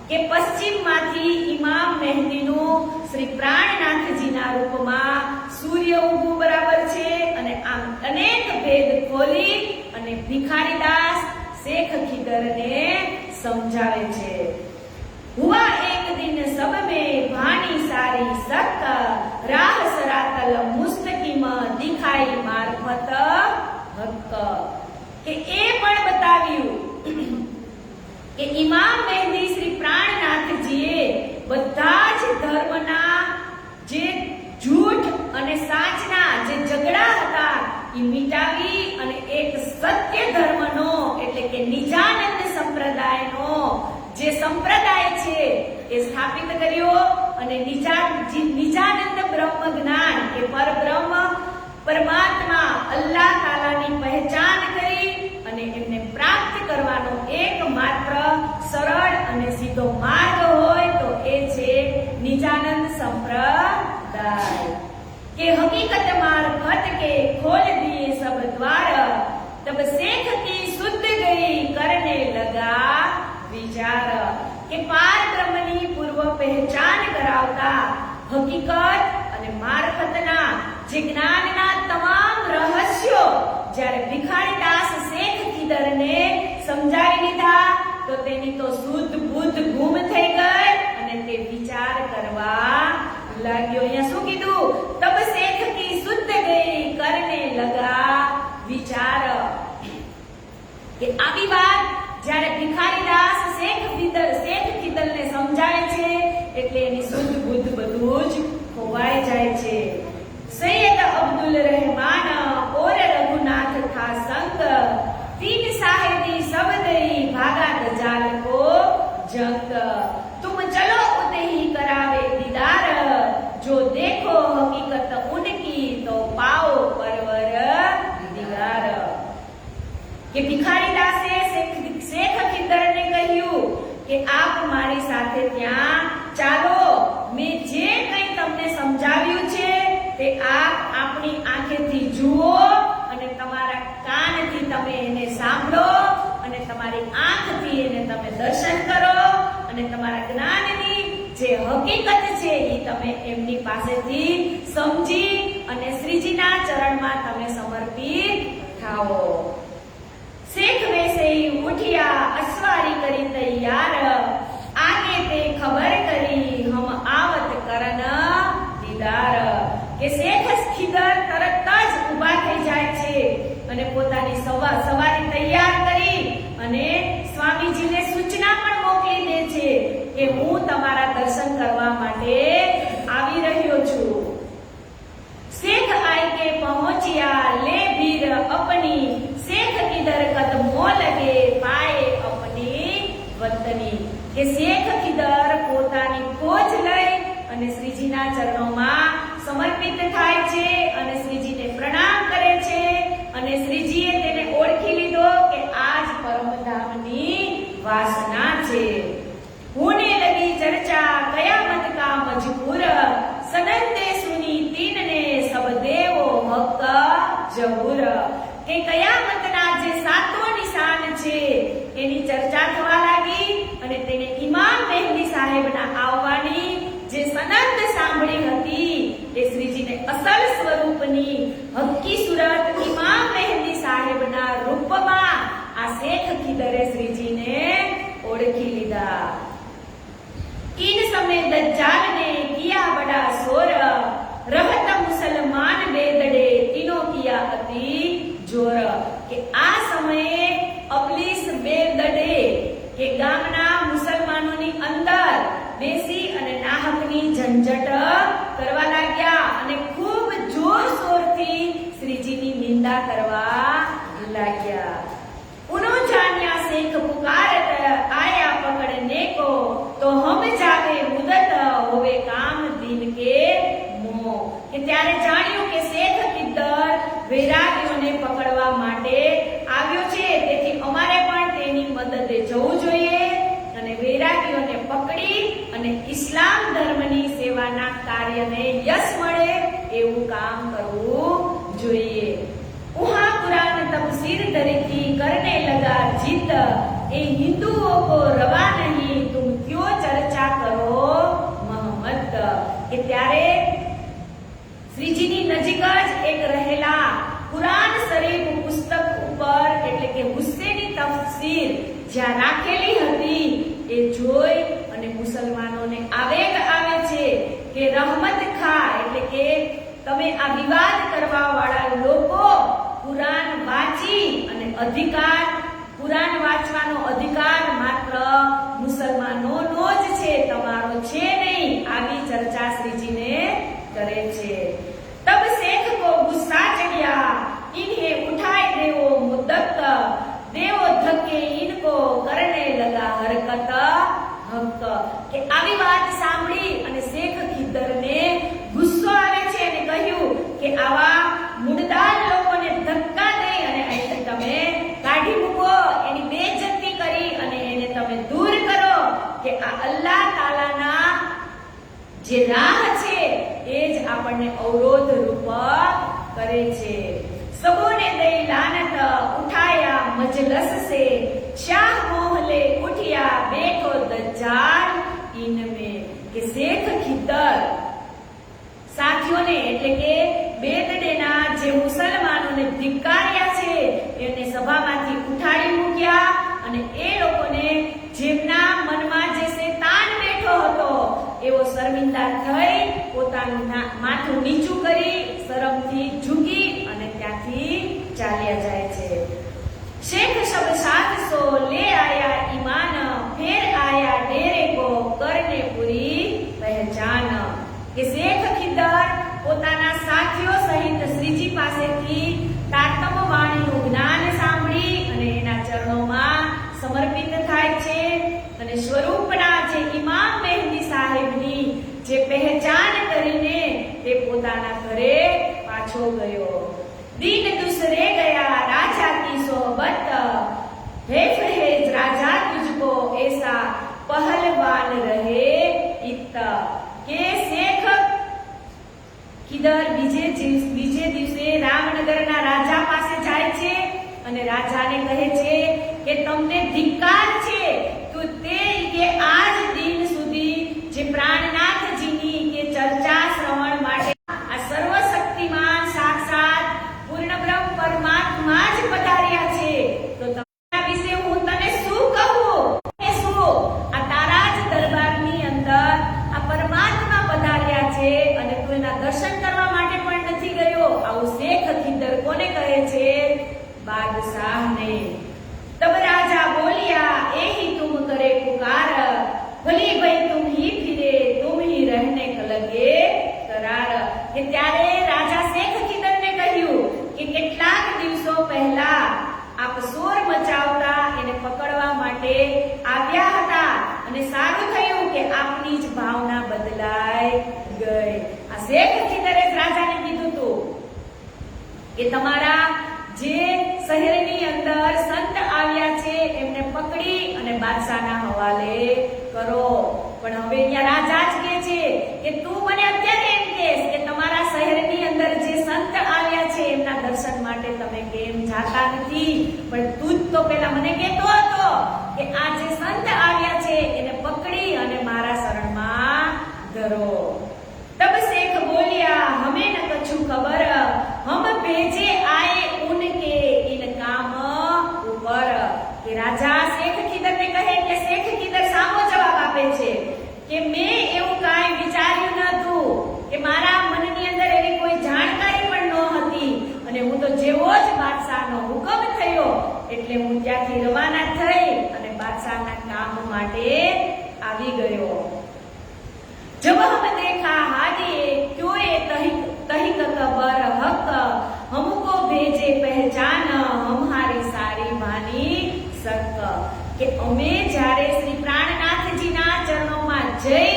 કે પશ્ચિમમાંથી ઇમામ મહેંદીનું શ્રી પ્રાણનાથજીના રૂપમાં સૂર્ય ઉગવું બરાબર છે અને આમ અનેક ભેદ ખોલી અને ભિખારીદાસ શેખ ખીદરને समझावे छे। हुआ एक दिन सब में भानी सारी सक, राह सरातल मुस्तकीम दिखाई मार्फत हक। के ए पण बताव्યું કે ઇમામ મહેદી શ્રી પ્રાણનાથજીએ બધા જ ધર્મના જે જૂઠ અને સાચના જે ઝઘડા હતા એ મિટાવી અને એક સત્ય ધર્મનો એટલે કે નિજાનંદ સંપ્રદાયનો જે સંપ્રદાય છે એ સ્થાપિત કર્યો અને નિજાનંદ બ્રહ્મ જ્ઞાન કે પરબ્રહ્મ પરમાત્મા અલ્લાહ તાલાની પહેચાન કરી અને એમને પ્રાપ્ત કરવાનો એકમાત્ર સરળ અને સીધો માર્ગ હોય તો એ છે નિજાનંદ સંપ્રદાય। કે હકીકત मार्फत के खोल दिए सब द्वार, तब शेख की शुद्ध गई करने लगा विचार। के पार ब्रह्मनी पूर्व पहचान करावता हकीकत અને મારફતના જે જ્ઞાનના તમામ રહસ્યો જ્યારે ભિખારીદાસ શેખ ખીદરને સમજાવી લીધા તો તેની તો શુદ્ધ બુદ્ધ ગુમ થઈ ગઈ અને તે વિચાર કરવા લાગ્યો। અહીંયા શું કીધું? તબ શેખ કી શુદ્ધ ગઈ કરને લગા વિચાર। કે આવી વાત જ્યારે ભિખારીદાસ શેખ ખીદરને સમજાવે છે એટલે એની શુદ્ધ બુદ્ધ બધું જ ખોવાઈ જાય છે। सैयद अब्दुल रहमान और रघुनाथ था संग, तीन साहेबी सब दई भागा दजाल को जंग। तुम चलो उते ही करावे दीदार, जो देखो हकीकत उनकी तो पाओ परवर दीदार। के भिखारीदासे शेख खिदरने કહ્યું કે આપ મારી સાથે ત્યાં ચાલો, મેં જે કંઈ તમને સમજાવ્યું છે તે આપ આપણી આંખેથી જુઓ અને તમારા કાનથી તમે એને સાંભળો અને તમારી આંખથી એને તમે દર્શન કરો અને તમારા જ્ઞાનની જે હકીકત છે એ તમે એમની પાસેથી સમજી અને શ્રીજીના ચરણમાં તમે સમર્પિત થાઓ। શેખ વેસે ઉઠિયા અસવારી કરી તૈયાર, આગે તે ખબર કરી હમ આવત કરન દીદાર। કે શેખ ખીદર તરત જ ઊભા થઈ જાય છે અને પોતાની સવારી તૈયાર કરી અને સ્વામીજીને સૂચના પણ મોકલી દે છે કે હું તમારા દર્શન કરવા માટે આવી રહ્યો છું। શેખ આઈ કે પહોંચ્યા ले वीर अपनी, शेख किधर कदमों लगे पाए अपनी वतनी। કે શેખ ખીદર પોતાની ફોજ લઈ અને શ્રીજીના ચરણોમાં સમર્પિત થાય છે અને શ્રીજીને પ્રણામ કરે છે અને શ્રીજીએ તેને ઓળખી લીધો કે આ જ પરમધામની વાસના છે। होने लगी चर्चा कयामत का मजबूर, सनंदे सुनी तीन ने सब देवो हक जबूर। કે કયામતના જે સાતમો નિશાન છે એની ચર્ચા થવા લાગી અને તેને ઇમામ મહેદી સાહેબના આવવાની જે સનંદ સાંભળી હતી એ શ્રીજીને અસલ સ્વરૂપની હક્કી સુરત ઇમામ મહેદી સાહેબના રૂપમાં આ શેખ ખીદરે શ્રીજીને ઓળખી લીધા। इन समय दज्जाल ने किया बड़ा शोर, रहत मुसलमान बेदड़े तीनों किया अति जोर। के आ समये अबलीस बेदड़े के गामना मुसलमानोनी अंदर બેસી અને નાહકની ઝંઝટ કરવા लाग्या અને ખૂબ જોરશોરથી શ્રીજીની નિંદા કરવા लाग्या। उनो जानिया शेख पुकारत आया पकड़ने को, तो हम जावे मुदत होवे काम दिन के मोह। કે ત્યારે જાણ્યું કે શેખ ખીદર વૈરાગીઓને પકડવા માટે આવ્યો છે, તેથી અમારે પણ તેની મદદે જવું જોઈએ અને વૈરાગીઓને પકડી અને ઇસ્લામ ધર્મની સેવાના કાર્યને યશ મળે એવું કામ કરવું જોઈએ। उहाँ कुरान तफसीर दरिकी करने लगा जिद, ए हिंदुओं को रवा नहीं तुम क्यों चर्चा करो मोहम्मद। કે ત્યારે શ્રીજીની નજીક જ એક રહેલા કુરાન શરીફ પુસ્તક ઉપર એટલે કે હુસ્સેની તફસીર જ્યાં રાખેલી હતી એ જોઈ અને મુસલમાનોને આવેગ આવે છે કે રહમત ખા, એટલે કે તમે આ વિવાદ કરવા વાળા લોકો કુરાન વાંચી અને કુરાન વાંચવાનો અધિકાર માત્ર મુસલમાનોનો જ છે, તમારો છે નહીં, આવી ચર્ચા શ્રીજીને કરે છે। तब शेख को गुस्सा चढ़िया, इन्हें उठाए देवो मुद्दत, देवो धक्के इनको करने लगा हरकत हक। કે આવી વાત સાંભળી અને શેખ ખિદ્દરને ગુસ્સો આવે છે અને કહ્યું કે આવા મુડદાર લોકોને ધક્કા દઈ અને અહીંથી તમે કાઢી મૂકો, એની બેઇજ્જતી કરી અને એને તમે દૂર કરો, કે આ અલ્લાહ તાલાના જે રાહ છે એ જ આપણને અવરોધ રૂપ કરે છે। सबोने दई लानत उठाया मजलस से, शाह मोहले उठिया बैठो दज्जाल इनमें। કે શેખ ખિદ્દર સાથીઓને એટલે કે બેદડેના જે મુસલમાનોને ધિક્કાર્યા છે એને સભામાંથી ઉઠાડી મૂક્યા અને એ લોકોને જેમના મનમાં જે શૈતાન બેઠો હતો એવો શર્મિંદા થઈ પોતાનું માથું નીચું કરી શરમથી ઝૂકી અને ત્યાંથી ચાલ્યા જાય છે। शेख सब 700 ले आया ईमान, फिर आया डेरे को करने पूरी पहचान। કે શેખ ખિદ્દર પોતાના સાથીઓ સહિત શ્રીજી પાસેથી તાતમ વાણીનું જ્ઞાન સાંભળી અને એના ચરણોમાં સમર્પિત થાય છે અને સ્વરૂપના જે ઇમામ મહેદી સાહેબની જે પહેચાન કરીને તે પોતાના ઘરે પાછો ગયો। दिन दूसरे गया राजा की सोहबत, है फहेज राजा तुझको ऐसा पहलवान रहे इत। के शेख ખિદ્દર બીજે દિવસે રામનગરના રાજા પાસે જાય છે અને રાજાને કહે છે કે તમને ધિક્કાર છે તો તે કે આજ દિન સુધી જે પ્રાણનાથજીની કે ચર્ચા શ્રવણ માટે આ સર્વશક્તિમાન સાક્ષાત પૂર્ણ બ્રહ્મ પરમાત્મા જ પધાર્યા છે, તો તમારા વિશે હું તને શું કહું? શું આ તારા જ દરબારની અંદર આ પરમાત્મા પધાર્યા છે અને તું એના દર્શન કરવા માટે પણ નથી ગયો? આવું શેખ ખિદ્દર કોને કહે છે? બાદશાહને। तब राजा बोलिया ए ही तुम करे पुकार, भली भाई तुम ही फिरे तुम ही रहने लगे करार। કે ત્યારે રાજા શેખ ખિદ્દરને કહ્યું કે કેટલાક દિવસો પહેલા આપ શોર મચાવતા એને પકડવા માટે આવ્યા હતા અને સારું થયું કે આપની જ ભાવના બદલાઈ ગઈ। આ શેખ ખિદ્દરે રાજાને કીધું હતું કે તમારા જે શહેરની અંદર સંત આવ્યા છે એમને પકડી અને બાદશાહના હવાલે કરો। પણ હવે અહીંયા રાજા જ કહે છે કે તું મને અત્યારે એમ કહેશ કે તમારા શહેરની અંદર જે સંત આવ્યા છે એમના દર્શન માટે તમે કેમ જાતા નથી? પણ તું જ તો પેલા મને કહેતો હતો કે આ જે સંત આવ્યા છે એને પકડી અને મારા શરણમાં ધરો। तब शेख बोलिया हमें न कछु खबर, हम भेजे आए उनके इन काम ऊपर। કે રાજા શેખ ખિદ્દરને કહે કે શેખ ખિદ્દર સામો જવાબ આપે છે કે મેં એવું કાંઈ વિચાર્યું નહોતું, કે મારા મનની અંદર એવી કોઈ જાણકારી પણ નહોતી અને હું તો જેવો જ બાદશાહનો હુકમ થયો એટલે હું ત્યાંથી રવાના થઈ અને બાદશાહના કામ માટે આવી ગયો। जब हम देखा हादी क्यों ये तहिक कबर हक, हमको भेजे पहचान हमारी सारी वाणी सक। કે અમે જ્યારે શ્રી પ્રાણનાથજીના ચરણોમાં જઈ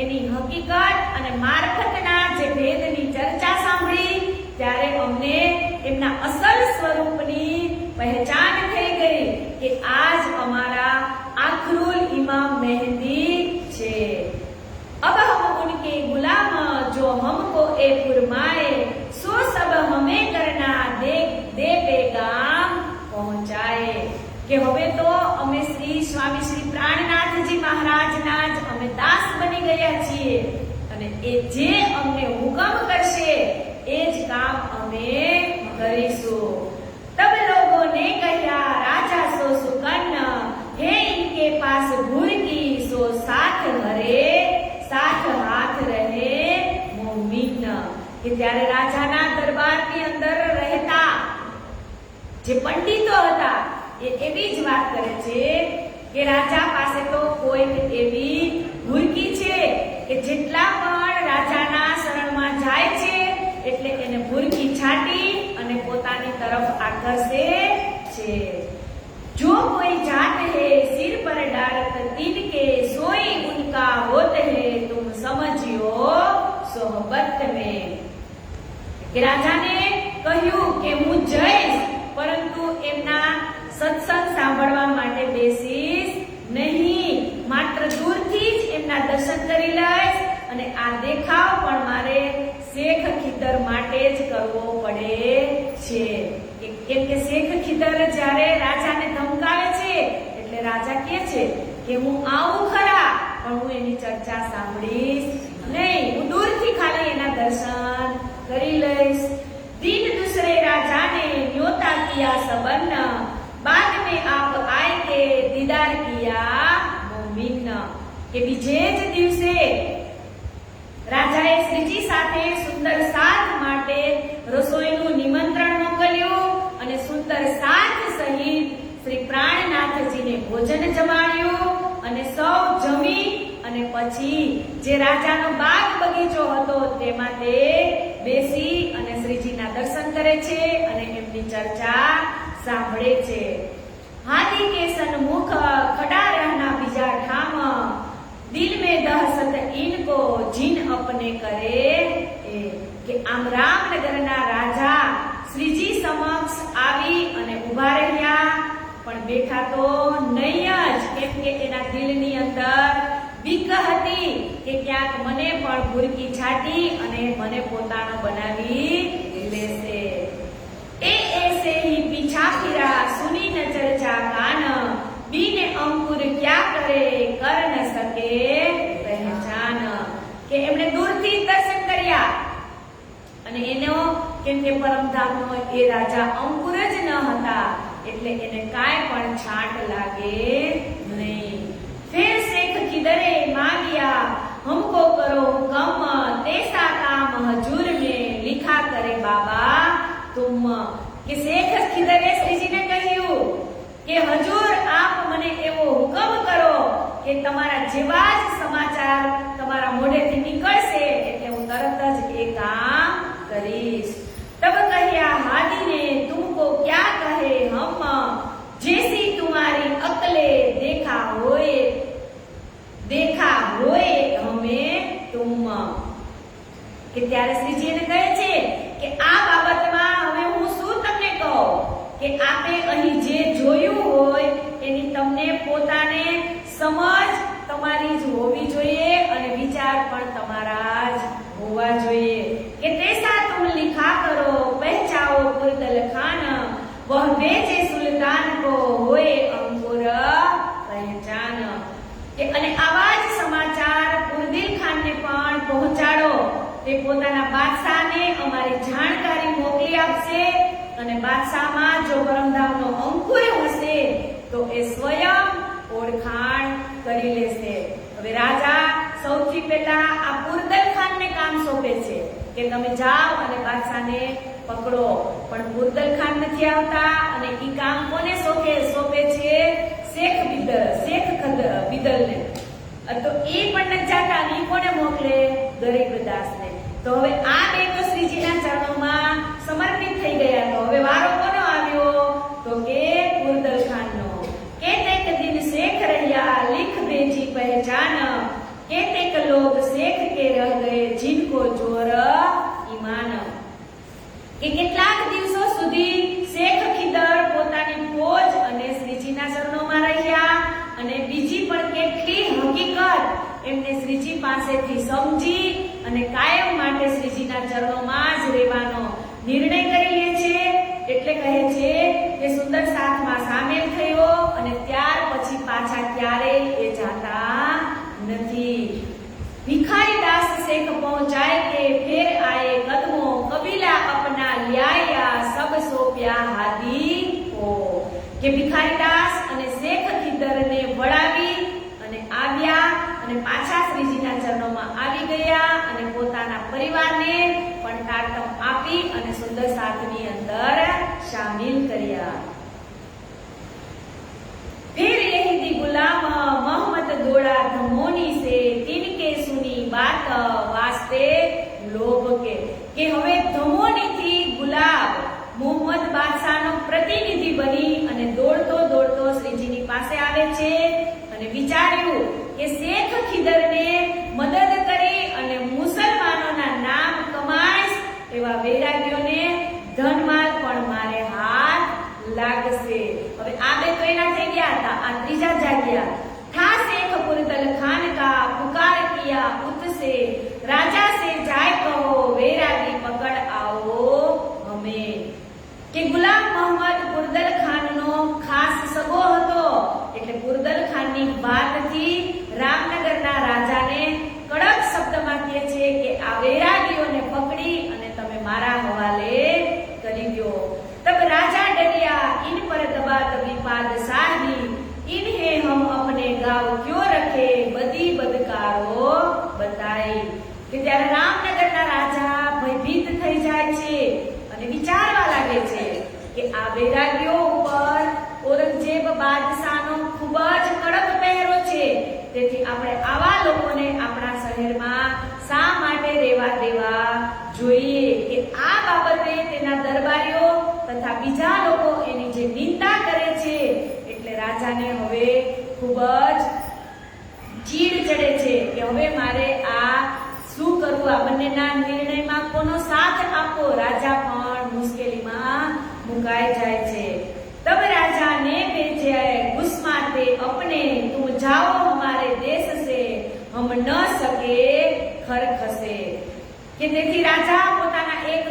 એની હકીકત અને મારફતના જે ભેદની ચર્ચા સાંભળી ત્યારે અમને એમના અસલ સ્વરૂપની પહેચાન થઈ ગઈ કે આજ અમારા આખરુલ ઇમામ મહેદી છે। अब हम उनके गुलाम जो हमको ए फुरमाए, सो सब हमें करना दे पैगाम पहुंचाए। કે હવે તો અમે સ્વામી શ્રી પ્રાણનાથજી મહારાજના જ અમે દાસ બની ગયા છીએ અને એ જે અમને હુકમ કરશે એ જ કામ અમે કરીશું। तब लोगों ने कहा राजा सो सुकन है इनके पास भूल की ત્યારે રાજાના દરબારની અંદર રહેતા જે પંડિતો હતા એ એવી જ વાત કરે છે કે રાજા પાસે તો કોઈ એવી ભૂરકી છે કે જેટલા પણ રાજાના શરણમાં જાય છે એટલે એને ભૂરકી છાટી અને પોતાની તરફ આકર્ષે છે। जो कोई जात है सिर पर डालत तिनके सोई उनका होत है तुम समझियो सोहबत में। કે રાજાને કહ્યું કે હું જઈશ પરંતુ એમના સત્સંગ સાંભળવા માટે બેસીશ નહીં, માત્ર દૂરથી જ એમના દર્શન કરી લઈશ અને આ દેખાવ પણ મારે શેખ ખીદર માટે જ કરવો પડે છે। કેમ કે શેખ ખીદર જ્યારે રાજાને ધમકાવે છે એટલે રાજા કહે છે કે હું આવું ખરા પણ હું એની ચર્ચા સાંભળીશ નહીં, હું દૂરથી ખાલી એના દર્શન કરી લઈશ। दिन दूसरे राजा ने न्योता किया सबन बाद में आप आए के दीदार किया मोमिन। કે બીજે જ દિવસે રાજાએ શ્રીજી સાથે સુંદર સાથ માટે રસોઈનું નિમંત્રણ મોકલ્યું અને સુંદર સાથ સહિત શ્રી પ્રાણનાથજીને ભોજન જમાડ્યું અને સૌ જમી અને પછી જે રાજાનો બાગ બગીચો હતો તેમાં તે બેસી અને શ્રીજીના દર્શન કરે છે અને એમની ચર્ચા સાંભળે છે। हाथी के सन्मुख खड़ा रहना बीजा ठाम दिल में दहशत इनको जिन अपने करे। કે આમ રામનગરના રાજા શ્રીજી સમક્ષ આવી અને ઉભા રહ્યા પણ બેઠા તો નહીં જ, કેમ કે એના દિલની અંદર બીક હતી કે ક્યાંક મને પણ ભૂરકી છાટી અને મને પોતાનો બનાવી લેશે। એ ऐसे ही पीछा फिरा सुनी न चर्चा कान बीने अंकुर क्या करे कर न सके पहचान। કે એમણે દૂરથી દર્શન કર્યા અને એનો કેમ કે પરમધામનો એ રાજા અંકુર જ ન હતા એટલે એને કાંઈ પણ છાંટ લાગે નહીં। फिर शेख खिदरे मांगिया हमको करो हुक्म तेसा काम हजूर में लिखा करे बाबा तुम। કે શેખ ખિદરે શ્રીજીને કહ્યું કે હજૂર આપ મને એવો હુકમ કરો કે તમારા જેવા જ સમાચાર તમારા મોઢેથી નીકળશે એટલે હું તરત જ એ કામ કરીશ। तब कहिया हादी ने तुमको क्या कहे हम जैसी तुम्हारी अकले देखा होए हमें तुम। કે ત્યારે શ્રીજી એને કહે છે કે આ બાબતમાં હવે હું શું તમને કહું કે આપે અહીં જે જોયું હોય એની તમને પોતાને સમજ તમારી જ હોવી જોઈએ અને વિચાર પણ તમારા જ હોવા જોઈએ। કે તેસા तुम लिखा करो पहचाओ पुरदल खान वह बेचे सुल्तान को होए अंकुर पहचान। કે અને આવા જ સમાચાર પુરદિલ ખાનને પણ પહોંચાડો, તે પોતાના બાદશાહને અમારી જાણકારી મોકલી આપશે અને બાદશાહમાં જો પરમધામનો અંકુર હશે તો એ સ્વયં ઓળખાણ કરી લેશે। હવે રાજા સૌથી પહેલા આ પુરદલ ખાનને કામ સોંપે છે કે તમે જાઓ અને બાદશાહને પકડો, પણ પુરદલ ખાન નથી આવતા અને ઈ કામ કોને સોંપે છે શેખ બિદલને। તો એ પણ નથી જાતા અને ઈ કોને મોકલે ગરીબદાસને। તો હવે આ બે તો શ્રીજીના ચરણોમાં સમર્પિત થઈ ગયા। તો હવે વારો કોનો આવ્યો તો કે પુરદલ ખાનનો। કે તેક દિન શેખ રહ્યા लिख भेजी पहचान के तेक लोग शेख के रह गए जिनको जोर ईमान। કે કેટલાક દિવસો સુધી શેખ ખિદર પોતાની ફોજ અને શ્રીજીના ચરણોમાં રહ્યા અને બીજી પણ કેટલી હકીકત એમને શ્રીજી પાસેથી સમજી અને કાયમ માટે શ્રીજીના ચરણોમાં જ રહેવાનો નિર્ણય કરી લે છે। એટલે કહે છે કે સુંદર સાથમાં સામેલ થયો અને ત્યાર પછી પાછા ક્યારેય એ જાતા નથી। भिखारी दास शेख पहुंचाए के फिर आए कदमों कबीला अपना लिया सब सोप्या हादी को। કે ભિખારી દાસ અને શેખ ખિદરને વળાવી અને આવ્યા અને પાછા શ્રીજીના ચરણોમાં આવી ગયા અને પોતાના પરિવારને પણ તારતમ આપી અને સુંદર સાથની અંદર શામિલ કર્યા. फिर यही दी गुलाम मोहम्मद दौड़ा धमोनी से तिनके सुनी बात वास्ते लोभ के હવે ધમોની થી ગુલાબ મોહમ્મદ બાદશાહનો પ્રતિનિધિ બની અને દોડતો દોડતો શ્રીજીની પાસે આવે છે અને વિચાર્યું કે શેખ ખીદરને મદદ કરી અને મુસલમાનોના નામ કમાઈશ એવા વૈરાગ્યોને ધનમાલ પણ મારે હાથ लागसे. હવે આ બે તો એના થઈ ગયા હતા, આ ત્રીજા જાગ્યા. था शेख पुरदल खान का पुकार किया उससे राजा से जाय कहो वैरागी पकड़ आओ हमें. કે ગુલામ મોહમ્મદ પુરદલ ખાનનો ખાસ સગો હતો એટલે પુરદલ ખાનની વાતથી રામનગરના રાજાને કડક શબ્દમાં કહે છે કે આ વૈરાગીઓને પકડી અને તમે મારા હવાલે કરી દો. तब राजा डरिया इन पर दबा दबी बादशाही इन्हें हम अपने गांव क्यों रखे बदी बदकारो बताई. કે ત્યારે રામનગરના રાજા ભયભીત થઈ જાય છે અને વિચારવા લાગે છે કે આ વૈરાગીઓ ઉપર ઔરંગઝેબ બાદશાહનો ખૂબ જ કડક પહેરો છે, તેથી આપણે આવા લોકોને આપણા શહેરમાં શા માટે રહેવા દેવા જોઈએ કે આ બાબતે તેના દરબારીઓ તથા બીજા લોકો એની જે નિંદા કરે છે એટલે રાજાને હવે ખૂબ જ ચીડ ચડે છે કે હવે મારે આ શું કરવું, આ બંનેના નિર્ણયમાં કોનો સાથ આપવો. રાજા પણ મુશ્કેલીમાં મુકાઈ જાય છે. तब राजा ने भेजे गुस्माते अपने तुम जाओ हमारे देश से हम न सके खर खसे. કે તેથી રાજા પોતાના એક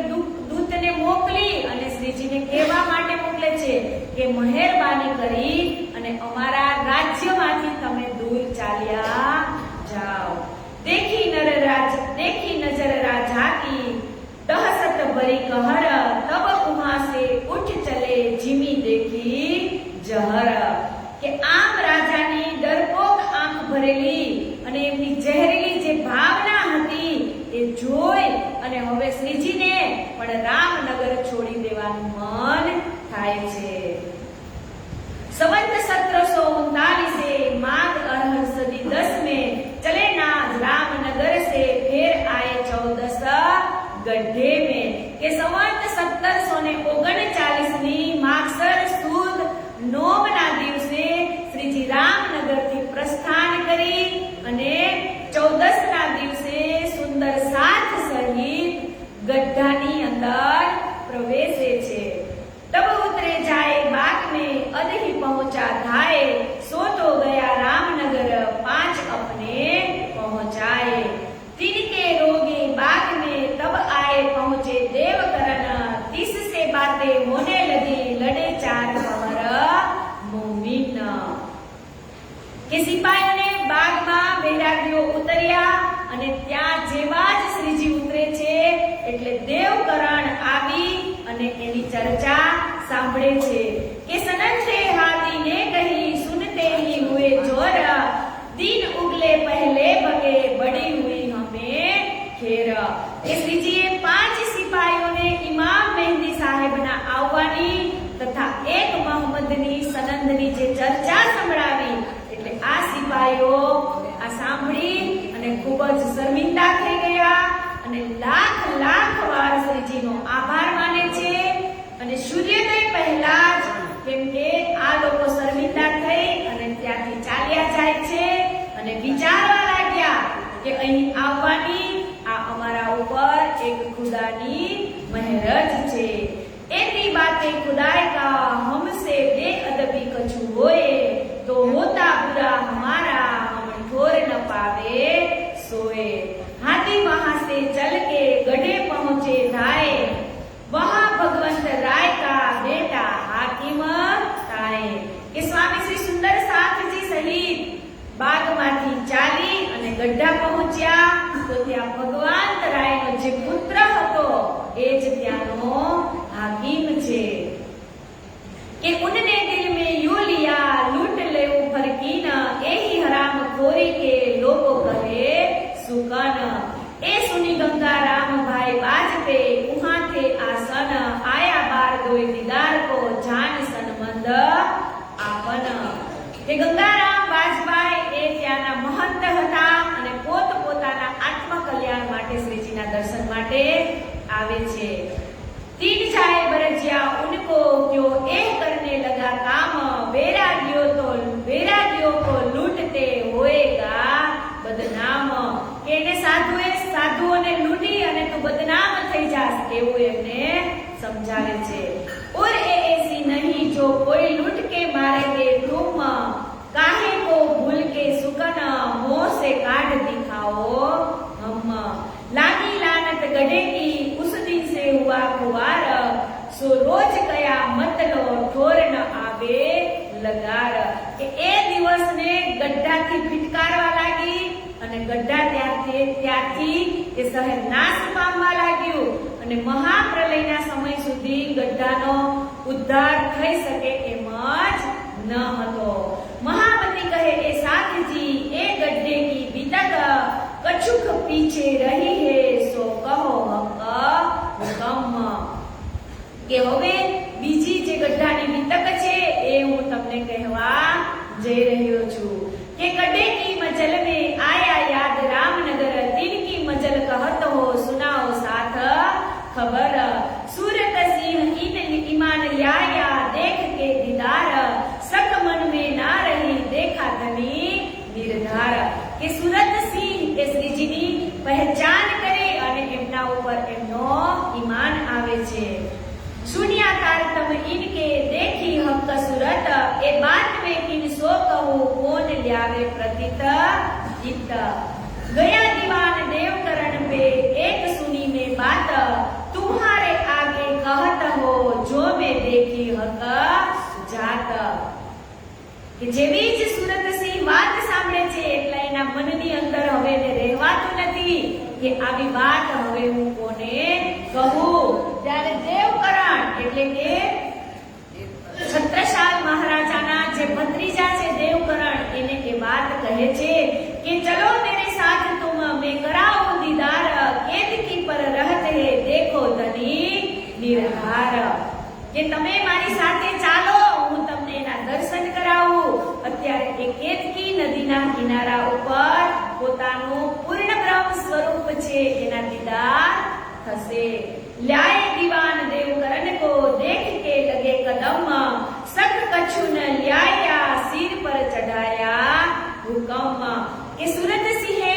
દૂતને મોકલી અને શ્રીજીને કહેવા માટે મોકલે છે કે મહેરબાની કરી અને અમારા રાજ્યમાંથી તમે દૂર ચાલ્યા જાઓ. देखी नजर राजा की दहशत भरी कहर तब वहां से उठ चले जिमी देखी जहर. કે આમ રાજાની ડરપોક આંખ ભરેલી અને એમની ઝેરીલી જે ભાવના હતી એ જોઈ અને હવે શ્રીજીને પણ રામનગર છોડી દેવાનું મન થાય છે. संवत 1739 माघ अरहर सदी 10 में चले नाज रामनगर से फिर आए 14 गड्ढे में. કે સંવત 1739 ની માગસર સુદ નોમના દિવસે શ્રીજી રામનગરથી પ્રસ્થાન કરી અને 14 ના દિવસે સુંદર સાથ સહિત ગઢાની અંદર પ્રવેશે છે. तब उतरे जाए बाग में अध ही पहुंचा धाए सो तो गया रामनगर 5 अपने पहुंचाए. तिनके रोगे बाग में तब आए पहुंचे देवकरण 30 से बातें होने लगी लड़े 4 पहर मोमिन. કે સિપાહીઓને બાગમાં વૈરાગીઓ ઉતર્યા અને ત્યાં જેવા જ શ્રીજી ઉતરે છે એટલે દેવકરણ આવી અને એની ચર્ચા સાંભળે છે કે સનંતે હાથી ને કહી સુનતે ही हुए जोर दिन उगले पहले भगे बड़ी हुई हमें खेर. કે શ્રીજીએ 5 સિપાહીઓને ઇમામ મહેંદી સાહેબના આવવાની તથા એક મોહમ્મદની સનંદની જે ચર્ચા સંભળાવી એટલે આ સિપાહીઓ આ સાંભળી અને ખૂબ જ શર્મિંદા થઈ ગયા અને લાખ લાખ વાર શ્રીજીનો આભાર માને છે. અને સૂર્યોદય પહેલા જ કેમ કે આ લોકો શર્મિંદા થઈ અને ત્યાંથી ચાલ્યા જાય છે અને વિચારવા લાગ્યા કે અહીં આવવાની આ અમારા ઉપર એક ખુદાની મહેર જ છે. એની બાતે खुदाई का हमसे बेअदबी कछु होए तो होता बुरा हमारा हम ठोर न पावे सोए. हाथी वहां से चल के गढ़े पहुंचे धाए वहां भगवंत राय का बेटा हाकिम थाए. કે સ્વામી શ્રી સુંદર સાથજી સહિત બાગમાંથી ચાલી અને ગઢા પહોંચ્યા તો ત્યાં ભગવાન રાયનો જે પુત્ર હતો એ જ ત્યાંનો हाकिम छे. કે उनने दिल में यूं लिया लूट ले फरकीना एही हराम खोरी के लोगो गंगा राम भाई बाजपे उहाँ थे आसन आया बार दोई दीदार को जान सन मंद आपन કે ગંગારામ બાજપાઈ એ ત્યાંના મહંત હતા અને પોતાના આત્મકલ્યાણ માટે શ્રીજીના દર્શન માટે આવે છે। तीन जाए बरजिया उनको क्यों एह करने लगा काम वैरागियों को लूटते होएगा बदनाम કે એને સાધુઓને લૂંટી અને તું બદનામ થઈ જાસ એવું એમને સમજાવે છે। और ऐसी नहीं जो कोई लूट के मारेंगे तुम काहे को भूल के सुकन मुंह से काट दिखाओ हम लागी लानत गधे की उस दिन से हुआ कुवार सो रोज कया मत लो ठोर न आवे लगार કે એ દિવસને ગઢાથી ફિટકારવા લાગી અને ગઢા ત્યારથી એ શહેર નાશ પામવા लाग्યું અને મહાપ્રલયના સમય સુધી ગઢાનો ઉદ્ધાર થઈ શકે એમ જ ન હતો। महामती कहे ए साथजी ए गड्ढे की बीतक कछुक पीछे रही है सो कहो हक हुकम કે હવે બીજી જે ગઢાની બીતક છે એ હું તમને કહેવા જઈ રહ્યો છું કે गड्ढे की मजल में आया याद रामनगर दिन की मजल कहत हो सुनाओ साथ खबर सूरत सिंह इन ईमान लिया देख के दीदार सक मन में ना रही देखा धनी निर्धार કે સુરત સિંહ એ શ્રીજીની પહેચાન કરે અને એમના ઉપર એમનો ઈમાન આવે છે। शून्याकार तम इनके देखी हक सूरत ए बात में किन सो कहूं कौन ल्यावे प्रतीत हित गया दीवान देवकरण पे एक सुनी में बात तुम्हारे आगे कहत हो जो मैं देखी हक जात કે જેવી જ સુરતસિંહ વાત સાંભળે છે એટલે એના મનની અંદર હવે એને રહેવાતું નથી કે આવી વાત હવે હું કોને કહું। ત્યારે દેવકરણ એટલે કે છત્રસાલ મહારાજાના જે ભત્રીજા છે દેવકરણ એને એ વાત કહે છે કે ચલો મેરે સાથ તુમ मैं कराऊं दीदार कैद की पर रहत है देखो धनी निर्धार કે તમે મારી સાથે ચાલો હું તમને એના દર્શન કરાવું। અત્યારે એ કેતકી નદીના કિનારા ઉપર પોતાનું પૂર્ણ બ્રહ્મ સ્વરૂપ છે એના દીદાર થશે। લ્યાય દીવાન દેવકરણ को देख के लगे कदम सक कछु न ल्याया सिर पर चढ़ाया हुकम કે સુરત સિંહે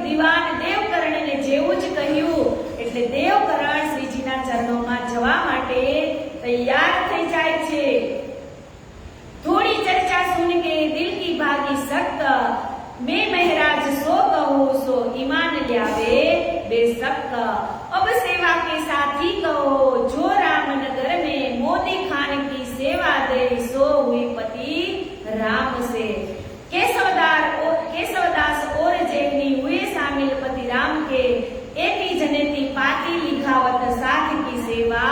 દીવાન દેવકરણને જેવું જ કહ્યું એટલે દેવકરણ શ્રીજીના ચરણોમાં જવા માટે तैयार થઈ જાય છે। थोड़ी चर्चा सुन के दिल की भागी सख्त मैं महराज सो कहूँ सो ईमान ल्यावे बेशक अब सेवा के साथी कहो जो रामनगर में मोदी खान की सेवा दे सो हुई पति राम से केशवदास और जेवनी हुए शामिल पति राम के एपी जनेती पाती लिखावत साथ की सेवा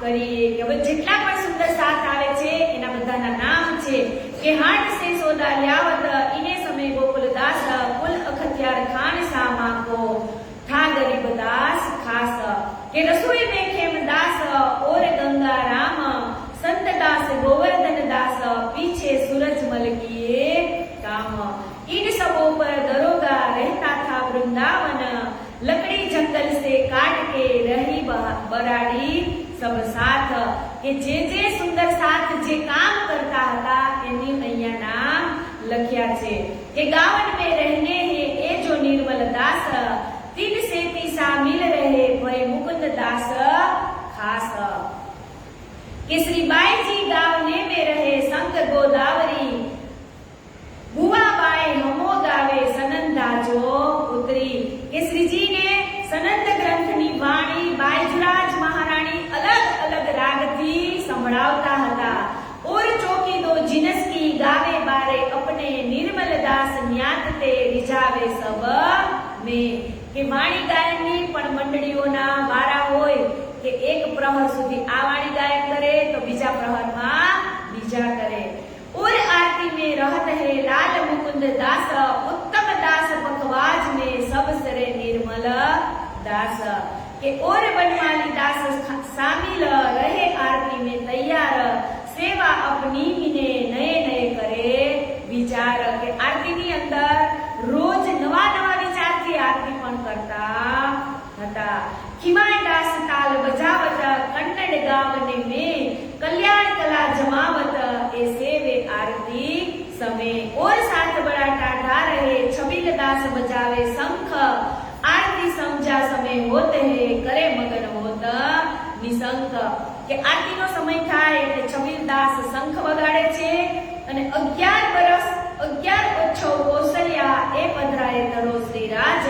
કરીએ કે હવે જેટલા પણ સુંદર સાથ આવે છે એના બધાના નામ છે કે હાટ સે સોદા લ્યાવત ઇને સમય ગોકુલદાસ કુલ અખત્યાર ખાન સામા को था गरीबदास खास કે રસોઈ में खेमदास और गंगा राम संत दास गोवर्धन दास पीछे सूरजमल किए काम इन सबों पर दरोगा रहता था वृंदावन लकड़ी जंगल से काट के रही बराड़ी सब साथ કે જે સુંદર સાથ જે કામ કરતા હતા એની અહીંયા નામ લખ્યા છે કે गावन में रहने हैं ए जो निर्मल दास तीन से तीसा मिल रहे भय मुकुंद दास खास કે श्री बाई जी गावने में रहे संग गोदावरी बुआ बाई हमो गावे सनंदा जो उतरी કે श्रीजी ने सनंद ग्रंथनी वाणी बाईजुराज महारानी अलग अलग रागथी संभळावता હતા और चौकी दो जिनस की गावे बारे अपने निर्मल दास न्यात ते रिझावे सब में કે વાણી ગાયનની પણ મંડળીઓના વારા હોય કે એક પ્રહર સુધી આ વાણી ગાયન કરે તો બીજા પ્રહરમાં બીજા કરે। और आरती में रहत है लाल मुकुंद दास उत्तम दास पखवाज में सब सरे निर्मल दास के और बनवाली दास शामिल रहे आरती में तैयार सेवा अपनी मिने नए नए करे विचार के आरती ની અંદર રોજ નવા નવા વિચારથી આરતી પણ કરતા હતા ખીમાય દાસ તાલ બજાવત કન્નડ ગાવને में कल्याण कला जमावत ए सेवे आरती समय और साथ बड़ा टाढ़ा रहे छबील दास बजावे शंख आरती समझा समय होते है करे मगन होत निशंक કે આરતીનો સમય થાય એટલે છબીલ દાસ શંખ વગાડે છે અને 11 વર્ષ 11 ઓછો કૌશલ્યા એ પધરાય તરો શ્રી રાજ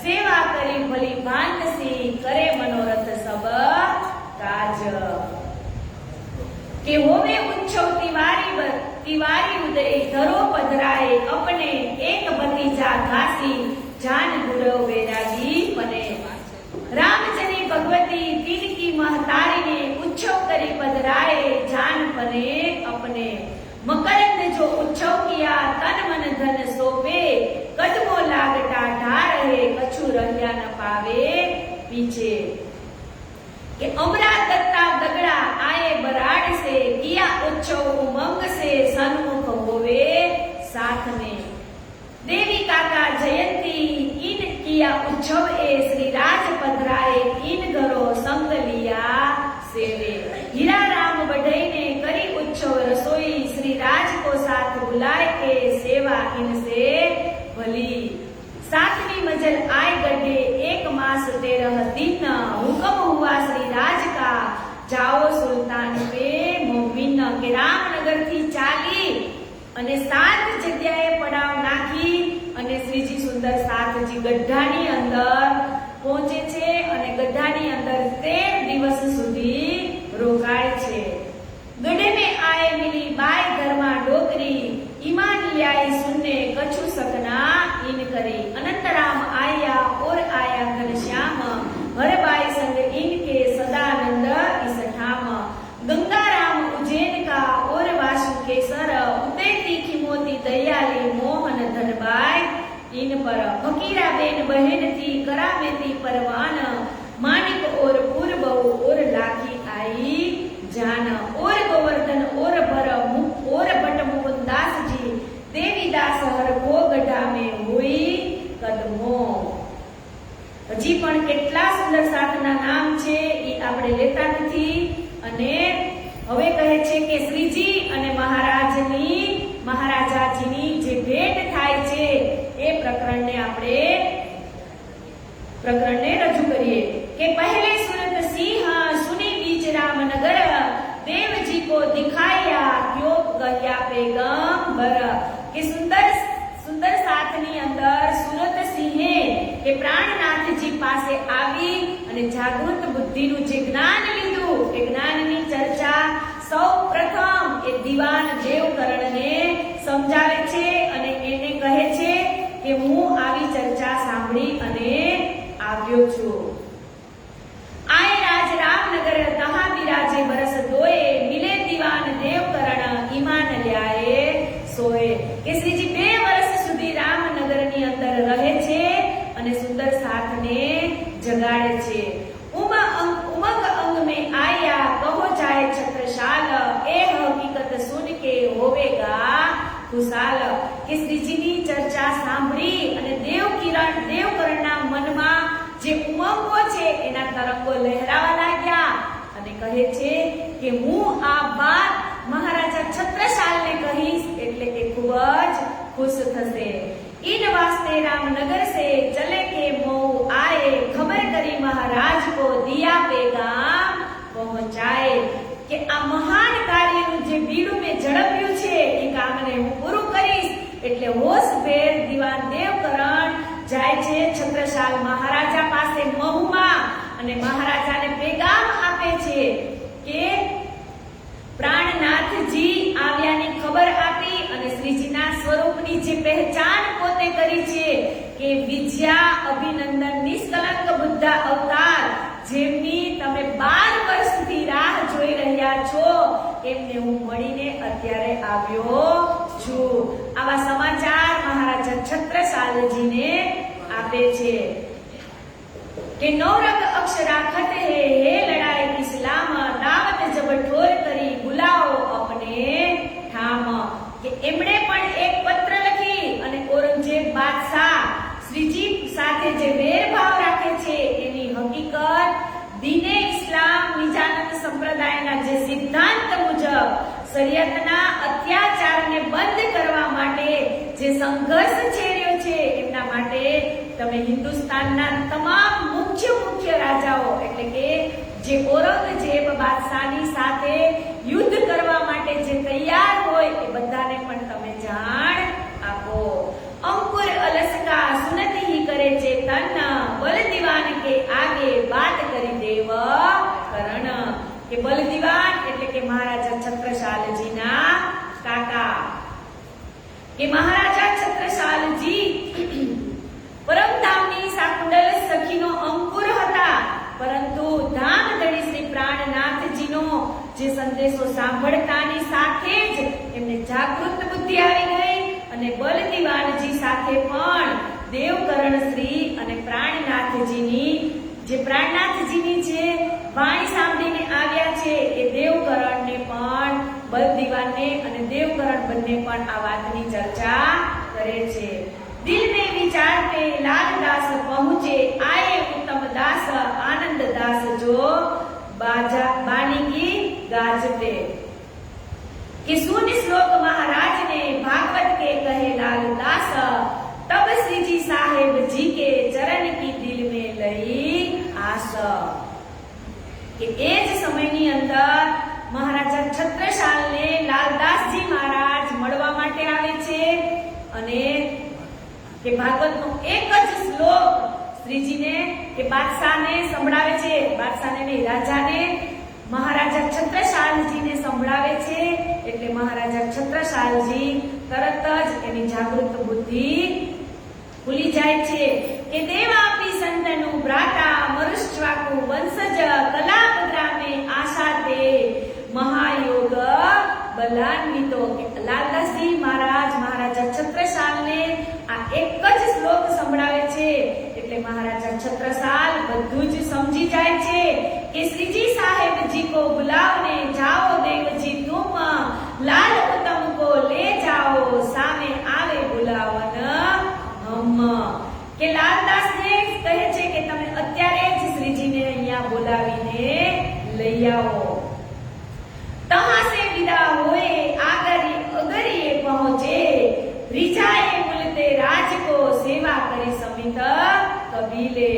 સેવા કરી ભલી ભાનસી કરે મનોરથ સબ કાજ કે હોવે ઉચ્છવ तिवारी उदय धरो पधराए अपने एक भतीजा घासी जान गुरव वेरागी बने रामचरी भगवती तीन की महतारी ने उच्छव करी पधराए जान बने अपने मकरंद जो उच्छव किया तन मन धन सोपे कदमो लागटा ढा रहे कछु रहिया न पावे पीछे कि अमरा दत्ता दगड़ा आए बराड़ से किया उच्छव उमंग से सन्मुख होवे साथ में देवी काका जयंती इन किया उच्छव ए श्री राज पधराए इन घरो संग लिया सेवे हीरा राम बढ़ई ने करी उच्छव रसोई श्री राज को साथ बुलाए के सेवा इनसे भली सातवीं मंजिल आए गड्ढे 1 मास 13 दिन हुक्म हुआ श्री राज का जाओ सुल्तान पे मोमिन के रामनगर थी चाली અને 7 જગ્યાએ પડાવ નાખી અને શ્રીજી સુંદર સાથજી ગઢાની અંદર પહોંચે છે અને ગઢાની અંદર 13 દિવસ સુધી રોકાય છે गढ़े में आए मिली बाय धर्मा डोकरी ईमान लियाई सुनने कछु सकना इन करी अनंतराम आया और आया घनश्याम हर बाई संग इनके सदानंद इस ठाम गंगाराम उज्जैन का और वासु केसर उदय तीखी मोती दयाली मोहन धनबाई इन पर फकीरा बेन बहन थी करामेती परवान मानिक और पूर्व और लाखी आई जान और गोवर्धन और भर और भट्ट मोहन दास जी देवीदास हर को गढ़ा में हुई कदमो हजी पण કેટલા સુંદર સાધના નામ છે ઈ આપણે લેતા નથી અને હવે કહે છે કે શ્રીજી અને મહારાજાજીની જે ભેટ થાય છે એ પ્રકરણને રજૂ કરીએ કે પહેલે સુરત સિંહ સુની बीच रामनगर देव जी को दिखाया क्यों गया पैगंबर के सुंदर सुंदर साथनी अंदर સુરત સિંહે કે પ્રાણનાથજી પાસે આવી અને જાગૃત બુદ્ધિનું જે જ્ઞાન લીધું એ જ્ઞાનની ચર્ચા સૌ પ્રથમ એ દિવાન દેવકરણને સમજાવે છે અને એને કહે છે કે હું આવી ચર્ચા સાંભળી અને આવ્યો છું आए राज रामनगर तहा विराजे बरस दोए मिले दीवान देवकरण ईमान ल्याए सोए કે શ્રીજી 2 વર્ષ સુધી રામનગરની અંદર રહે છે અને સુંદર સાથને જગાડે છે उमंग अंग में आया कहो चाहे छत्रशाल ए हकीकत सुन के होवेगा खुशाल કે શ્રીજીની ચર્ચા સાંભળી અને દેવકરણના મનમાં જે ઉમંગો છે એના તરંગો લહેરાવા લાગ્યા અને કહે છે કે હું આ વાત મહારાજા છત્રસાલને કહીશ એટલે કે ખૂબ જ ખુશ થશે इन वास्ते रामनगर से चले के मोह आए खबर करी महाराज को दिया पैगाम पहुंचाए કે આ મહાન કાર્યનું જે બીડું મેં ઝડપ્યું છે એ કામને હું પૂરું કરીશ એટલે હોશભેર દિવાન દેવકરણ જાય છે છત્રસાલ મહારાજા પાસે મહુમાં અને મહારાજાને પેગામ આપે છે કે પ્રાણનાથજી આવ્યાની ખબર આપી અને શ્રીજીના સ્વરૂપની જે પહેચાન પોતે કરી છે કે વિદ્યા અભિનંદન નિષ્કલંક બુદ્ધ અવતાર જેમની તમે 12 વર્ષથી રાહ જોઈ રહ્યા છો એમને હું મળીને અત્યારે આવ્યો છું આવા સમાચાર મહારાજા છત્રસાલજીને આપે છે કે નવરંગ અક્ષરાખત હે લડાઈ ઇસ્લામ દાવત જબ ઠોર કરી બુલાવો અપને ઠામ કે એમણે પણ એક પત્ર લખી અને ઔરંગઝેબ બાદશાહ શ્રીજી સાથે જે વેરભાવ રાખે છે એની હકીકત દીને ઇસ્લામ નિજાનંદ સંપ્રદાયના જે સિદ્ધાંત મુજબ શરીયતના અત્યાચારને બંધ કરવા માટે જે સંઘર્ષ છેડ્યો છે એમના માટે તમે હિન્દુસ્તાનના તમામ મુખ્ય રાજાઓ એટલે કે જે ઔરંગઝેબ બાદશાહની સાથે યુદ્ધ કરવા માટે જે તૈયાર હોય એ બધાને પણ તમે જાણ આપો અંકુર અલસકા સુનતી ही करे चेतन बल दीवान के आगे बात करी देव करण કે બલ દીવાન એટલે કે મહારાજા છત્રસાલજીના કાકા કે મહારાજા છત્રસાલજી પરમધામની શાકુંડલ સખીનો અંકુર હતા, પરંતુ ધામધણી શ્રી પ્રાણનાથજીનો જે સંદેશો સાંભળતાની સાથે જ એમને જાગૃત બુદ્ધિ આવી ગઈ અને બલ દીવાનજી સાથે પણ દેવકરણ શ્રી અને પ્રાણનાથજીની જે વાણી સાંભળીને આવ્યા છે એ દેવકરણને પણ બલદીવાનને અને દેવકરણ બંને પણ આ વાતની ચર્ચા કરે છે. દિલ में विचारते लालदास पहुंचे आए उत्तम दास आनंद दास जो बानी की गाजते कि सुन श्लोक महाराज ने भागवत के कहे लालदास तब श्री जी साहेब जी के चरण की दिल में लई आस કે એ જ સમયની અંદર મહારાજા છત્રસાલને લાલદાસજી મહારાજ મળવા માટે આવે છે અને કે ભાગવતનો એક જ શ્લોક શ્રીજીને કે બાદશાહને સંભળાવે છે, બાદશાહને નહીં રાજાને મહારાજા છત્રસાલજીને સંભળાવે છે. એટલે મહારાજા છત્રસાલજી તરત જ એની જાગૃત બુદ્ધિ ભૂલી જાય છે કે દેવાપી સંતનું ભ્રાતા મરુશ્વાકુ વંશજ કલાપદ્રામે આશાતે મહાયોગ બલાન્વિતો કે લાલદાસજી મહારાજ મહારાજા છત્રસાલને આ એક જ શ્લોક સંભળાવે છે. એટલે મહારાજા છત્રસાલ બધું જ સમજી જાય છે કે શ્રીજી સાહેબજી કો બુલાવને જાઓ દેવજી તુમ લાલ ઉત્તમ કો લે જાઓ સામે આવે બુલાવન હમ કે લાલદાસને કહે છે કે તમે અત્યારે જ શ્રીજીને અહીંયા બોલાવીને લઈ આવો. तहां से विदा हुए अगर ये पहुंचे रिझाए बोलते राज को सेवा करी समित कबीले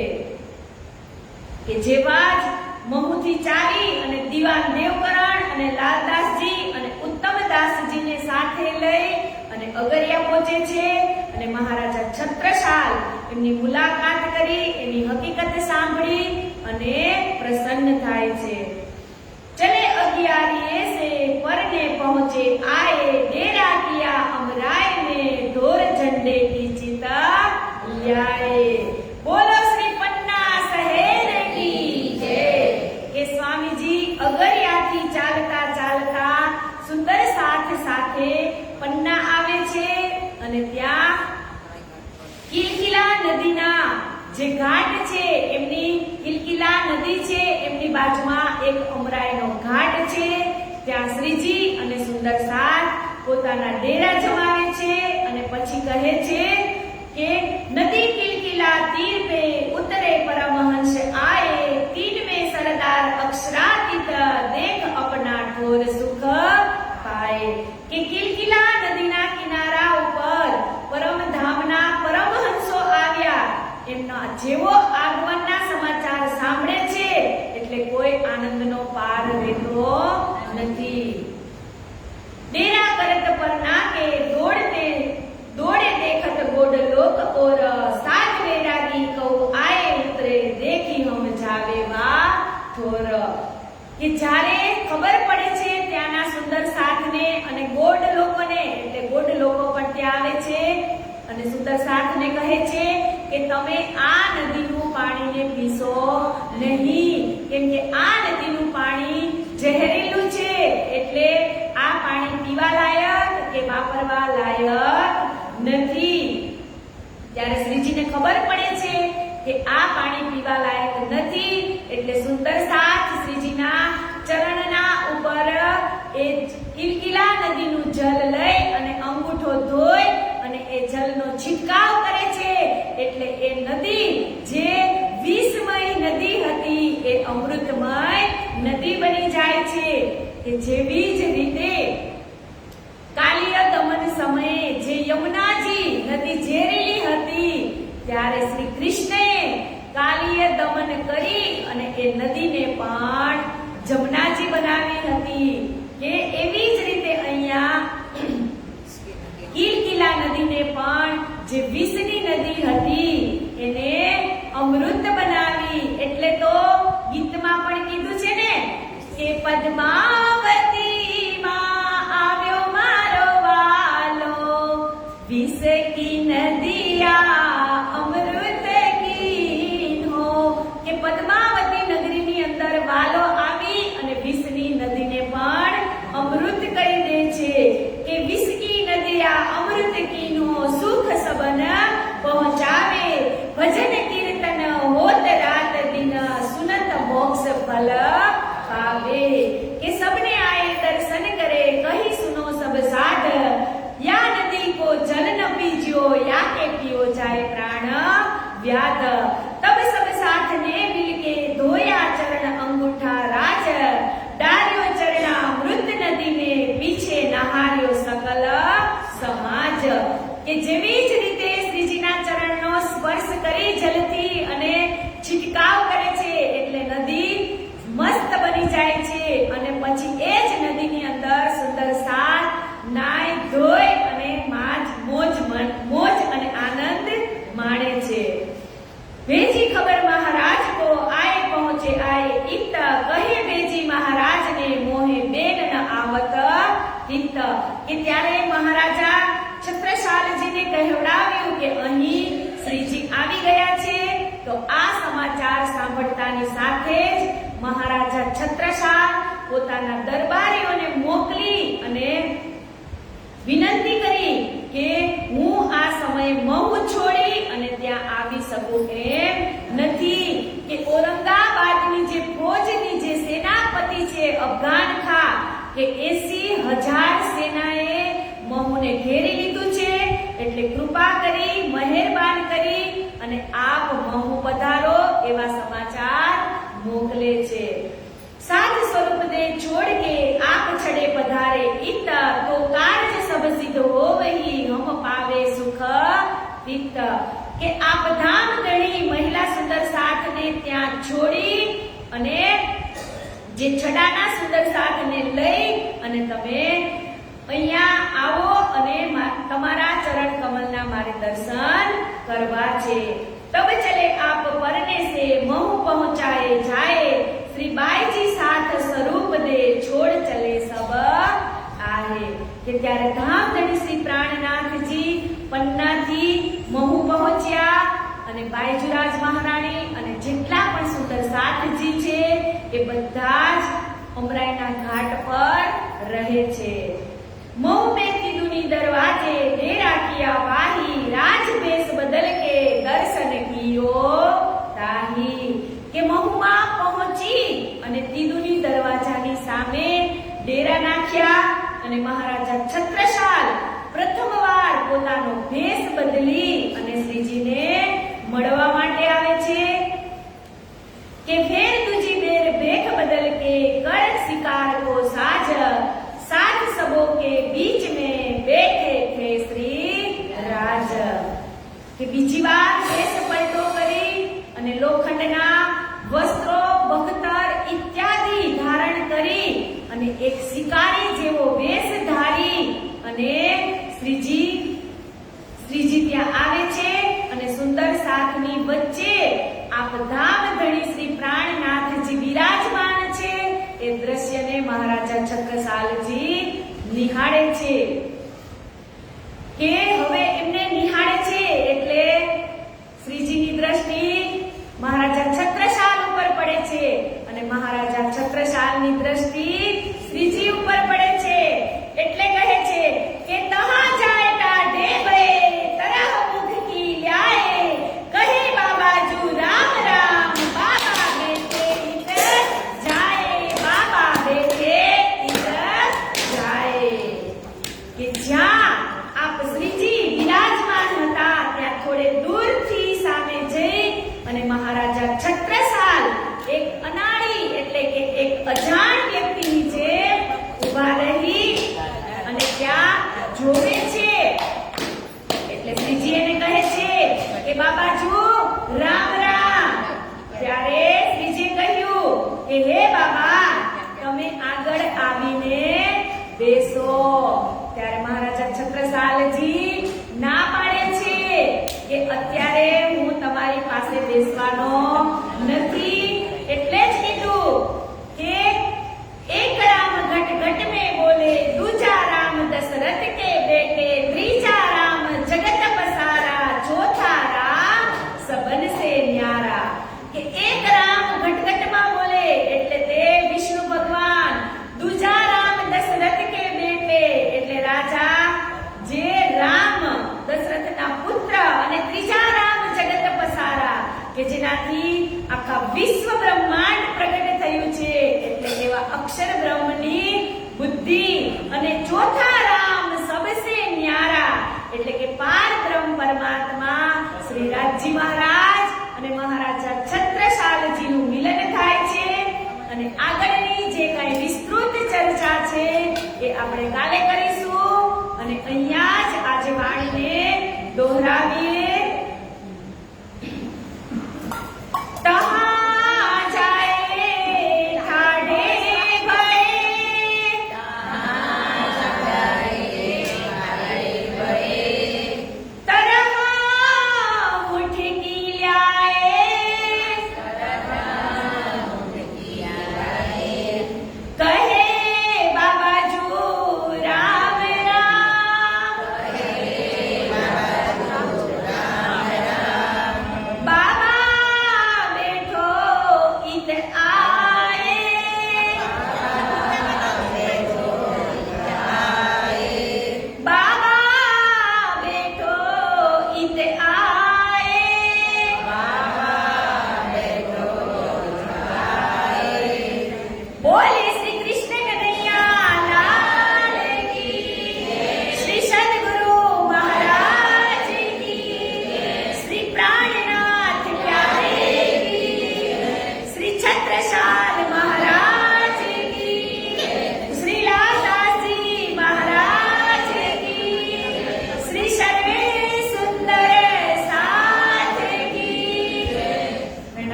કે જેવા જ મહુથી ચાલી અને દીવાન દેવકરણ અને લાલદાસજી અને ઉત્તમદાસજીને સાથે લઈ અને અગરિયા પહોંચે છે અને મહારાજા છત્રસાલ એમની મુલાકાત કરી એની હકીકત સાંભળી અને પ્રસન્ન થાય છે. चले अगियारिये से परने पहुंचे आए डेरा किया अमराय में ढोर झंडे की चिता लियाए. बोलो श्री पन्ना शहर की जय. के स्वामी जी अगरियाથી ચાલતા ચાલતા સુંદર સાથે સાથે પન્ના આવે છે અને ત્યાં કિલકિલા નદીના જે ઘાટ છે એમની કિલકિલા નદી છે એમની બાજુમાં એક અમરાઈનો ઘાટ છે. ત્યાં શ્રીજી અને સુંદર સાથ પોતાના ડેરા જમાવે છે અને પછી કહે છે કે નદી કિલકિલા તીર पे उतरे परमहंस आए तीन में सरदार अक्षरातीत देख अपना ठोर सुख पाए. કે કિલકિલા નદીના કિનારા ઉપર પરમધામના પરમહંસો આવ્યા. એમના જેવો આગમનના સમાચાર સાંભળે છે એટલે કોઈ આનંદનો પાર રહેતો નથી. डेरा करत पर नाके दौड़े देखत गोड लोक और साथ वैरागी कौ आए उतरे देखी हम जावे वा थोर. કે જ્યારે ખબર પડે છે ત્યાંના સુંદર સાથને અને ગોડ લોકોને એટલે ગોડ લોકો પણ ત્યાં આવે છે અને સુંદર સાથને કહે છે કે તમે આ નદીનું પાણીને પીશો નહીં, કેમ કે આ નદીનું પાણી ઝેરીલું છે એટલે આ પાણી પીવા લાયક કે વાપરવા લાયક નથી. ત્યારે શ્રીજીને શ્રીજીને ખબર પડે છે કે આ પાણી પીવા લાયક નથી, એટલે સુંદર સાથ શ્રીજીના ચરણના ઉપર એ કિલકિલા નદીનું જલ લઈ અને અંગૂઠો ધોઈ અને એ જલનો છિટકાવ કરે છે, એટલે એ નદી જે વિષમય નદી હતી એ અમૃતમય નદી બની જાય છે. કે જેવી જ રીતે કાલિય દમન સમયે જે યમુનાજી નદી ઝેરીલી હતી ત્યારે શ્રી કૃષ્ણએ કાલિય દમન કરી અને એ નદીને પણ જમનાજી બનાવી હતી. કે એવી જ રીતે અહીંયા કિલકિલા નદીને પણ જે વિષની નદી હતી એને અમૃત બનાવી. એટલે તો ગીતમાં પણ કીધું છે ને કે પદ્માવતીમાં આવ્યો મારો વાલો, વિષ કી નદિયા અમૃત કીનો. કે પદ્માવતી નગરીની અંદર વાલો આવી અને વિષની નદીને પણ અમૃત કરી દે છે. કે વિષ કી નદિયા અમૃત કીનો સુખ સબન પહોંચાવે, ભજન કીર્તન હોત રાત દિન સુનત મોક્ષ ફલ पावे. के सबने आए दर्शन करे कही सुनो सब साध, या नदी को जल न पीजियो या के पियो जाए प्राण व्याध. तब सब साथ ने मिलके धोया चरण अंगूठा राज, डार्यो चरणा मृत नदी में पीछे नहार्यो सकल समाज. કે જેવી જ રીતે શ્રીજીના ચરણનો સ્પર્શ કરી જલથી અને છિટકાવ કરે છે એટલે નદી મસ્ત બની જાય છે અને પછી એ જ નદીની અંદર સુંદર સાથ નાય ધોઈ અને મોજ અને આનંદ માણે છે. भेजी खबर महाराज को आए पहुंचे आए इत, कहे भेजी महाराज ने मोहे बेन न आवत इत. કે ત્યારે મહારાજા છત્રસાલજીને કહેવડાવ્યું કે અહીં શ્રીજી આવી ગયા છે. તો આ સમાચાર સાંભળતાની સાથે જ મહારાજા છત્રસાલ પોતાના દરબારીઓને મોકલી અને વિનંતી કરી કે હું આ સમયે મહુ છોડી અને ત્યાં આવી શકું એમ નથી. કે ઔરંગાબાદની જે ફૌજની જે સેનાપતિ છે અફઘાન ખા, કે 80,000 સેનાએ મહુને ઘેરી લીધું છે, એટલે કૃપા કરી મહેરબાન કરી અને આપ મહુ પધારો એવા સમાચાર મોકલે છે. साध स्वरूप दे छोड़ के आप छड़े पधारे इत, तो कार्य सब सिद्ध हो वही हम पावे सुख इत. કે આપ ધામ ધણી મહિલા સુંદર સાથને ત્યાં છોડી અને જે છડાના સુંદર સાથને લઈ અને તમે અહીંયા આવો અને તમારા ચરણ કમલના મારે દર્શન કરવા છે. तब चले आप परने से महू पहुंचाए जाए, श्री बाई जी साथ स्वरूप दे छोड़ चले सब आहे. કે ત્યારે ધામધણી શ્રી પ્રાણનાથજી પન્નાથી महू પહોંચ્યા અને બાઈજીરાજ મહારાણી અને જેટલા પણ સુંદર સાથજી છે એ બધા જ અમરાઈના ઘાટ પર રહે છે. महू में किदुनी दरवाजे डेरा किया वाही, राज वेश बदल के दर्शन कियो ताही. કે મહુમાં પહોંચી અને તિદુની દરવાજાની સામે ડેરા નાખ્યા અને મહારાજા છત્રસાલ પ્રથમવાર પોતાનો વેશ બદલી અને શ્રીજીને મળવા માટે આવે છે. કે ફેર તુજી બેર ભેખ બદલ કે કર શિકાર કો સાજ, साथ सबों के बीच में बैठे थे श्री राज. કે બીજી વાર વેશ પલટો કરી અને લોખંડના વસ્ત્રો બખ્તર ઇત્યાદિ ધારણ કરી અને એક શિકારી જેવો વેશ ધારી અને શ્રીજી ત્યાં આવે છે અને સુંદર સાથની વચ્ચે આપ ધામ ધણી શ્રી પ્રાણનાથજી બિરાજમાન છે. એ દ્રશ્યને મહારાજા છત્રસાલજી નિહાળે છે. કે હવે એમને નિહાળે છે એટલે શ્રીજીની દ્રષ્ટિ મહારાજા છત્રસાલ ઉપર પડે છે અને મહારાજા છત્રસાલની દ્રષ્ટિ શ્રીજી ઉપર પડે છે. એટલે કહે છે કે તહા જાય ટાઢે ભય તરહ મુખ કી લ્યાએ, હું તમારી પાસે બેસવાનો નથી. એટલે જ કીધું કે એક રામ ઘટ ઘટ में बोले, दूजा राम दशरथ के बेटे, ત્રીજા રામ જગત પસારા, ચોથા રામ सबन से न्यारा. કે એક રામ ઘટઘટમાં બોલે એટલે તે વિષ્ણુ ભગવાન, दूजा राम दशरथ के बेटे એટલે રાજા જે રામ દશરથના પુત્ર, અને ત્રીજા રામ જગત પસારા કે જેનાથી આખા વિશ્વ બ્રહ્માંડ પ્રગટ થયું છે, એટલે એવા અક્ષર બ્રહ્મની બુદ્ધિ. અને ચોથા રામ સબસે ન્યારા એટલે કે પાર બ્રહ્મ પરમાત્મા શ્રી રાજજી મહારાજ અને મહારાજ